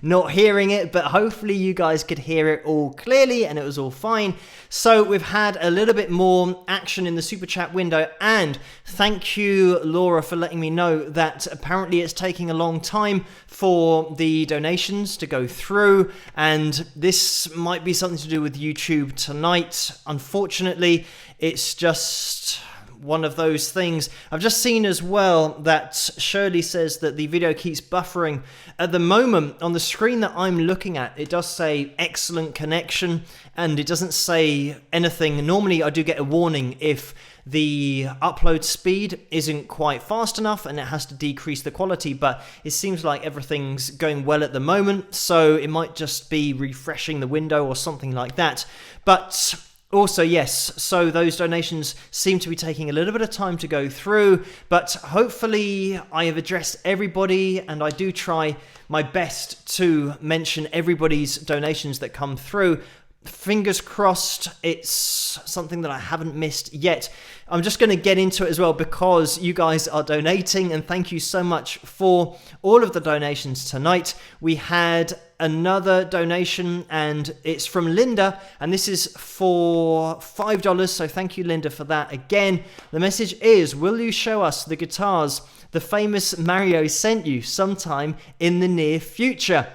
not hearing it, but hopefully you guys could hear it all clearly and it was all fine. So we've had a little bit more action in the super chat window, and thank you, Laura, for letting me know that apparently it's taking a long time for the donations to go through, and this might be something to do with YouTube tonight. Unfortunately, it's just one of those things. I've just seen as well that Shirley says that the video keeps buffering. At the moment, on the screen that I'm looking at, it does say excellent connection, and it doesn't say anything. Normally, I do get a warning if the upload speed isn't quite fast enough and it has to decrease the quality, but it seems like everything's going well at the moment, so it might just be refreshing the window or something like that. But also, yes, so those donations seem to be taking a little bit of time to go through, but hopefully I have addressed everybody, and I do try my best to mention everybody's donations that come through. Fingers crossed it's something that I haven't missed yet. I'm just going to get into it as well because you guys are donating, and thank you so much for all of the donations tonight. We had another donation, and it's from Linda, and this is for $5, so thank you, Linda, for that again. The message is, will you show us the guitars the famous Mario sent you sometime in the near future?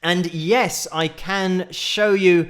And yes, I can show you.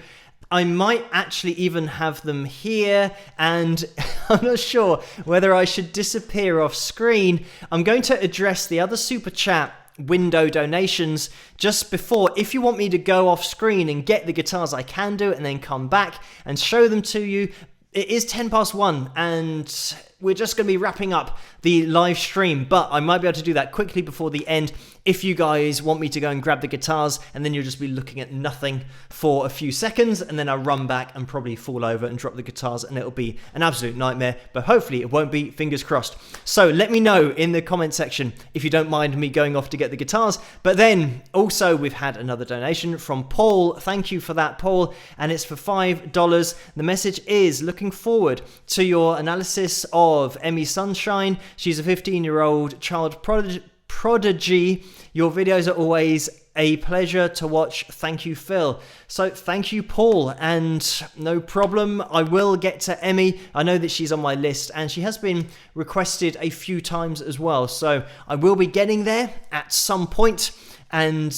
I might actually even have them here, and I'm not sure whether I should disappear off screen. I'm going to address the other super chat window donations just before. If you want me to go off screen and get the guitars, I can do it and then come back and show them to you. It is 1:10, and we're just going to be wrapping up the live stream, but I might be able to do that quickly before the end if you guys want me to go and grab the guitars, and then you'll just be looking at nothing for a few seconds, and then I'll run back and probably fall over and drop the guitars, and it'll be an absolute nightmare, but hopefully it won't be, fingers crossed. So let me know in the comment section if you don't mind me going off to get the guitars. But then also we've had another donation from Paul. Thank you for that, Paul, and it's for $5. The message is, looking forward to your analysis of Emmy Sunshine. She's a 15-year-old child prodigy. Your videos are always a pleasure to watch. Thank you, Phil. So thank you, Paul, and no problem. I will get to Emmy. I know that she's on my list, and she has been requested a few times as well. So I will be getting there at some point, and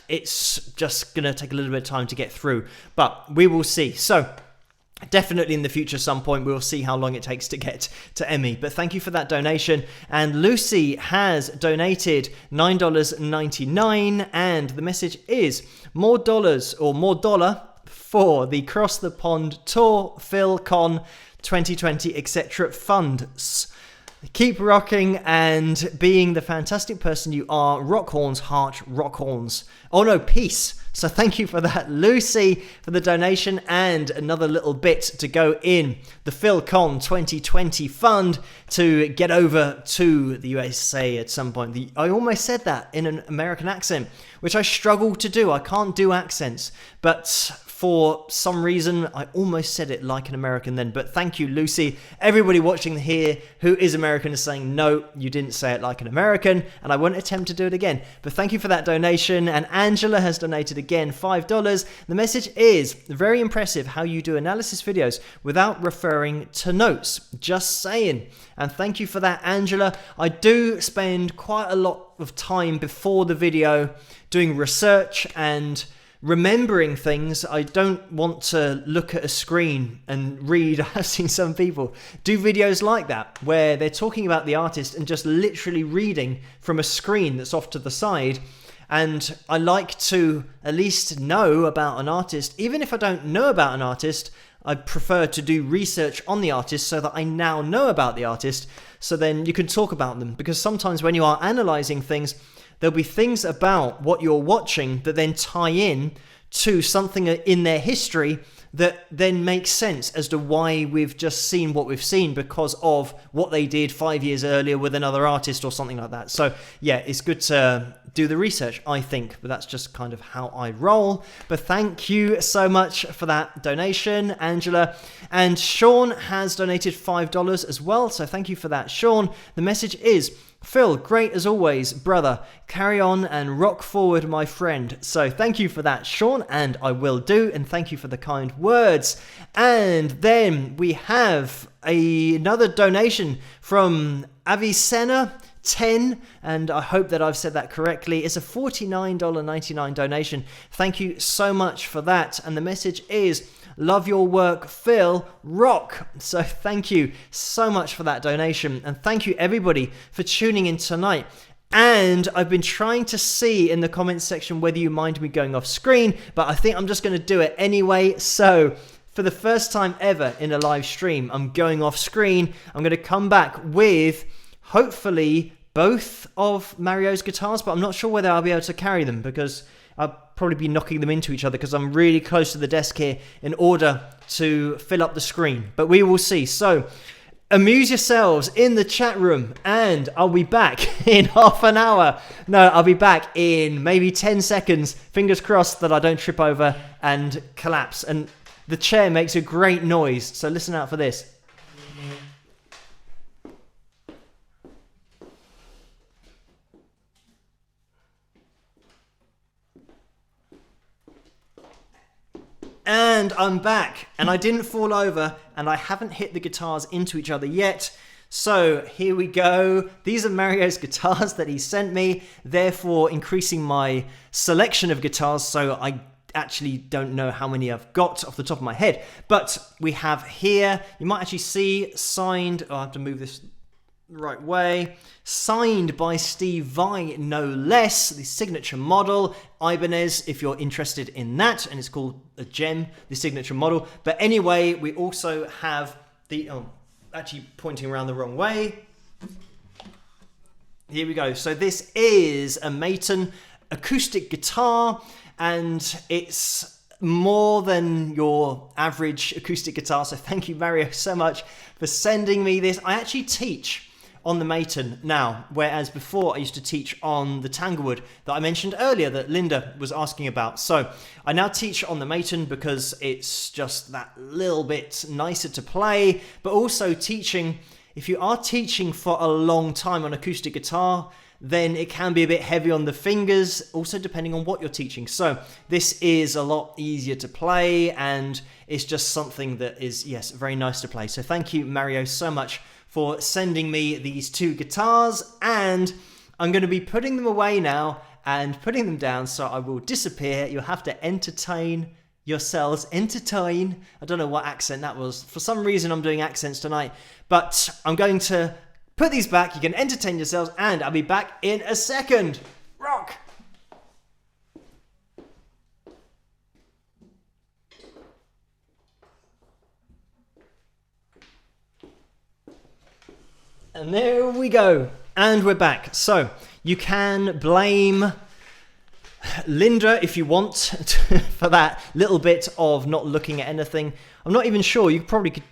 it's just going to take a little bit of time to get through, but we will see. So definitely in the future, some point, we'll see how long it takes to get to Emmy. But thank you for that donation. And Lucy has donated $9.99. And the message is, more dollars or more dollar for the Cross the Pond Tour, PhilCon 2020, etc. funds. Keep rocking and being the fantastic person you are. Rock horns, heart, rock horns. Oh no, peace. So thank you for that, Lucy, for the donation, and another little bit to go in the PhilCon 2020 fund to get over to the USA at some point. I almost said that in an American accent, which I struggle to do. I can't do accents, but for some reason, I almost said it like an American then. But thank you, Lucy. Everybody watching here who is American is saying, no, you didn't say it like an American, and I won't attempt to do it again. But thank you for that donation. And Angela has donated again $5. The message is, very impressive how you do analysis videos without referring to notes. Just saying. And thank you for that, Angela. I do spend quite a lot of time before the video doing research and remembering things. I don't want to look at a screen and read. I've seen some people do videos like that where they're talking about the artist and just literally reading from a screen that's off to the side. And I like to at least know about an artist. Even if I don't know about an artist, I prefer to do research on the artist so that I now know about the artist, so then you can talk about them. Because sometimes when you are analyzing things, there'll be things about what you're watching that then tie in to something in their history that then makes sense as to why we've just seen what we've seen because of what they did 5 years earlier with another artist or something like that. So yeah, it's good to do the research, I think, but that's just kind of how I roll. But thank you so much for that donation, Angela. And Sean has donated $5 as well, so thank you for that, Sean. The message is, Phil, great as always, brother. Carry on and rock forward, my friend. So thank you for that, Sean, and I will do, and thank you for the kind words. And then we have another donation from Avicenna 10, and I hope that I've said that correctly. It's a $49.99 donation. Thank you so much for that. And the message is, love your work, Phil, rock. So thank you so much for that donation, and thank you everybody for tuning in tonight. And I've been trying to see in the comments section whether you mind me going off screen, but I think I'm just going to do it anyway. So for the first time ever in a live stream, I'm going off screen. I'm going to come back with hopefully both of Mario's guitars, but I'm not sure whether I'll be able to carry them because I'll probably be knocking them into each other because I'm really close to the desk here in order to fill up the screen. But we will see. So amuse yourselves in the chat room, and I'll be back in half an hour. No, I'll be back in maybe 10 seconds. Fingers crossed that I don't trip over and collapse. And the chair makes a great noise, so listen out for this. And I'm back, and I didn't fall over, and I haven't hit the guitars into each other yet. So here we go. These are Mario's guitars that he sent me, therefore increasing my selection of guitars, so I actually don't know how many I've got off the top of my head. But we have here, you might actually see signed, I have to move this the right way, signed by Steve Vai, no less, the signature model, Ibanez, if you're interested in that, and it's called a gem, the signature model. But anyway, we also have the, actually pointing around the wrong way. Here we go. So this is a Maton acoustic guitar, and it's more than your average acoustic guitar. So thank you, Mario, so much for sending me this. I actually teach on the Maton now, whereas before I used to teach on the Tanglewood that I mentioned earlier that Linda was asking about. So I now teach on the Maton because it's just that little bit nicer to play, but also teaching, if you are teaching for a long time on acoustic guitar, then it can be a bit heavy on the fingers, also depending on what you're teaching. So this is a lot easier to play, and it's just something that is, yes, very nice to play. So thank you, Mario, so much for sending me these two guitars, and I'm going to be putting them away now and putting them down, so I will disappear. You'll have to entertain yourselves. Entertain. I don't know what accent that was. For some reason I'm doing accents tonight, but I'm going to put these back. You can entertain yourselves, and I'll be back in a second. Rock! And there we go. And we're back. So you can blame Linda if you want for that little bit of not looking at anything. I'm not even sure. You probably could.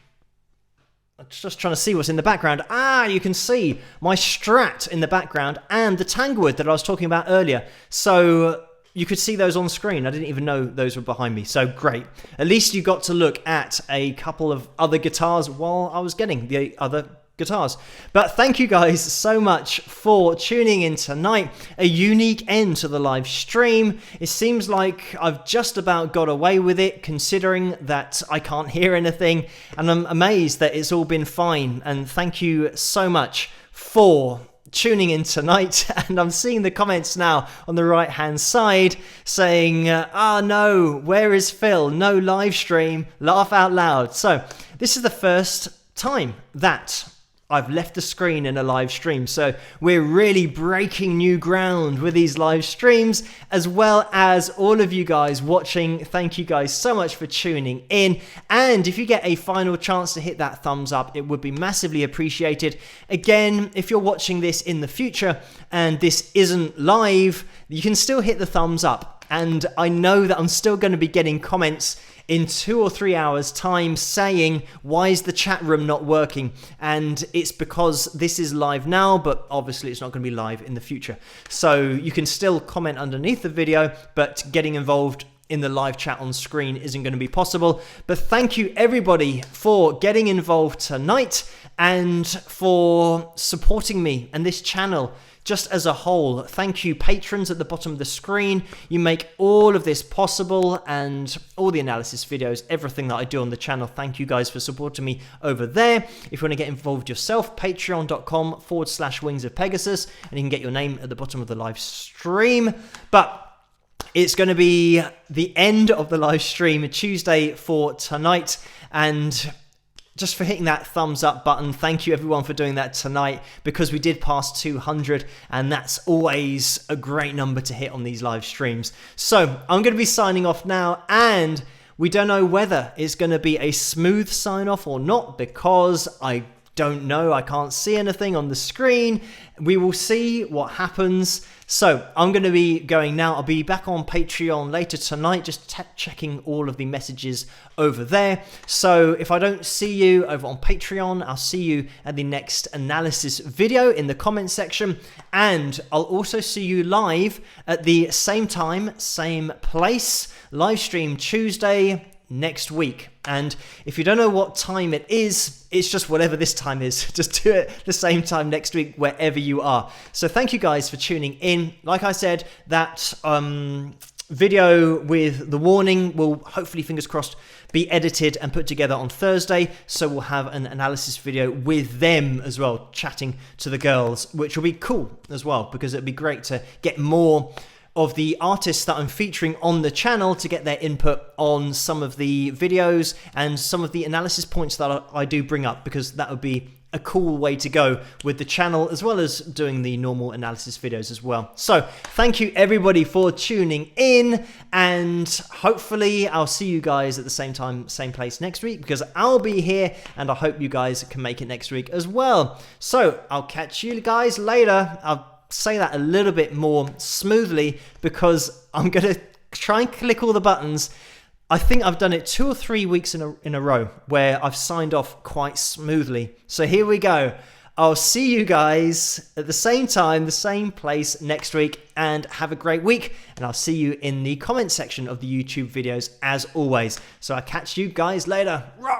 I'm just trying to see what's in the background. You can see my Strat in the background and the Tanglewood that I was talking about earlier. So you could see those on screen. I didn't even know those were behind me. So great. At least you got to look at a couple of other guitars while I was getting the other guitars. But thank you guys so much for tuning in tonight. A unique end to the live stream. It seems like I've just about got away with it, considering that I can't hear anything, and I'm amazed that it's all been fine. And thank you so much for tuning in tonight. And I'm seeing the comments now on the right hand side saying, no, where is Phil? No live stream, laugh out loud. So this is the first time that I've left the screen in a live stream, so we're really breaking new ground with these live streams, as well as all of you guys watching. Thank you guys so much for tuning in, and if you get a final chance to hit that thumbs up, it would be massively appreciated. Again, if you're watching this in the future and this isn't live, you can still hit the thumbs up. and I know that I'm still going to be getting comments in 2 or 3 hours time saying, why is the chat room not working? And it's because this is live now, but obviously it's not going to be live in the future. So you can still comment underneath the video, but getting involved in the live chat on screen isn't going to be possible. But thank you everybody for getting involved tonight and for supporting me and this channel just as a whole. Thank you patrons at the bottom of the screen. You make all of this possible, and all the analysis videos, everything that I do on the channel. Thank you guys for supporting me over there. If you want to get involved yourself, patreon.com/Wings of Pegasus, and you can get your name at the bottom of the live stream. But it's going to be the end of the live stream Tuesday for tonight, and just for hitting that thumbs up button, thank you everyone for doing that tonight, because we did pass 200, and that's always a great number to hit on these live streams. So I'm going to be signing off now, and we don't know whether it's going to be a smooth sign off or not, because I don't know, I can't see anything on the screen. We will see what happens. So I'm going to be going now. I'll be back on Patreon later tonight, just checking all of the messages over there. So if I don't see you over on Patreon, I'll see you at the next analysis video in the comment section. And I'll also see you live at the same time, same place, live stream Tuesday next week. And if you don't know what time it is, it's just whatever this time is. Just do it the same time next week wherever you are. So thank you guys for tuning in. Like I said, that video with the warning will hopefully, fingers crossed, be edited and put together on Thursday. So we'll have an analysis video with them as well, chatting to the girls, which will be cool as well, because it'd be great to get more of the artists that I'm featuring on the channel to get their input on some of the videos and some of the analysis points that I do bring up, because that would be a cool way to go with the channel, as well as doing the normal analysis videos as well. So thank you everybody for tuning in, and hopefully I'll see you guys at the same time, same place next week, because I'll be here, and I hope you guys can make it next week as well. So I'll catch you guys later. I'll say that a little bit more smoothly, because I'm going to try and click all the buttons. I think I've done it 2 or 3 weeks in a row where I've signed off quite smoothly. So here we go. I'll see you guys at the same time, the same place next week, and have a great week. And I'll see you in the comment section of the YouTube videos as always. So I'll catch you guys later. Rah!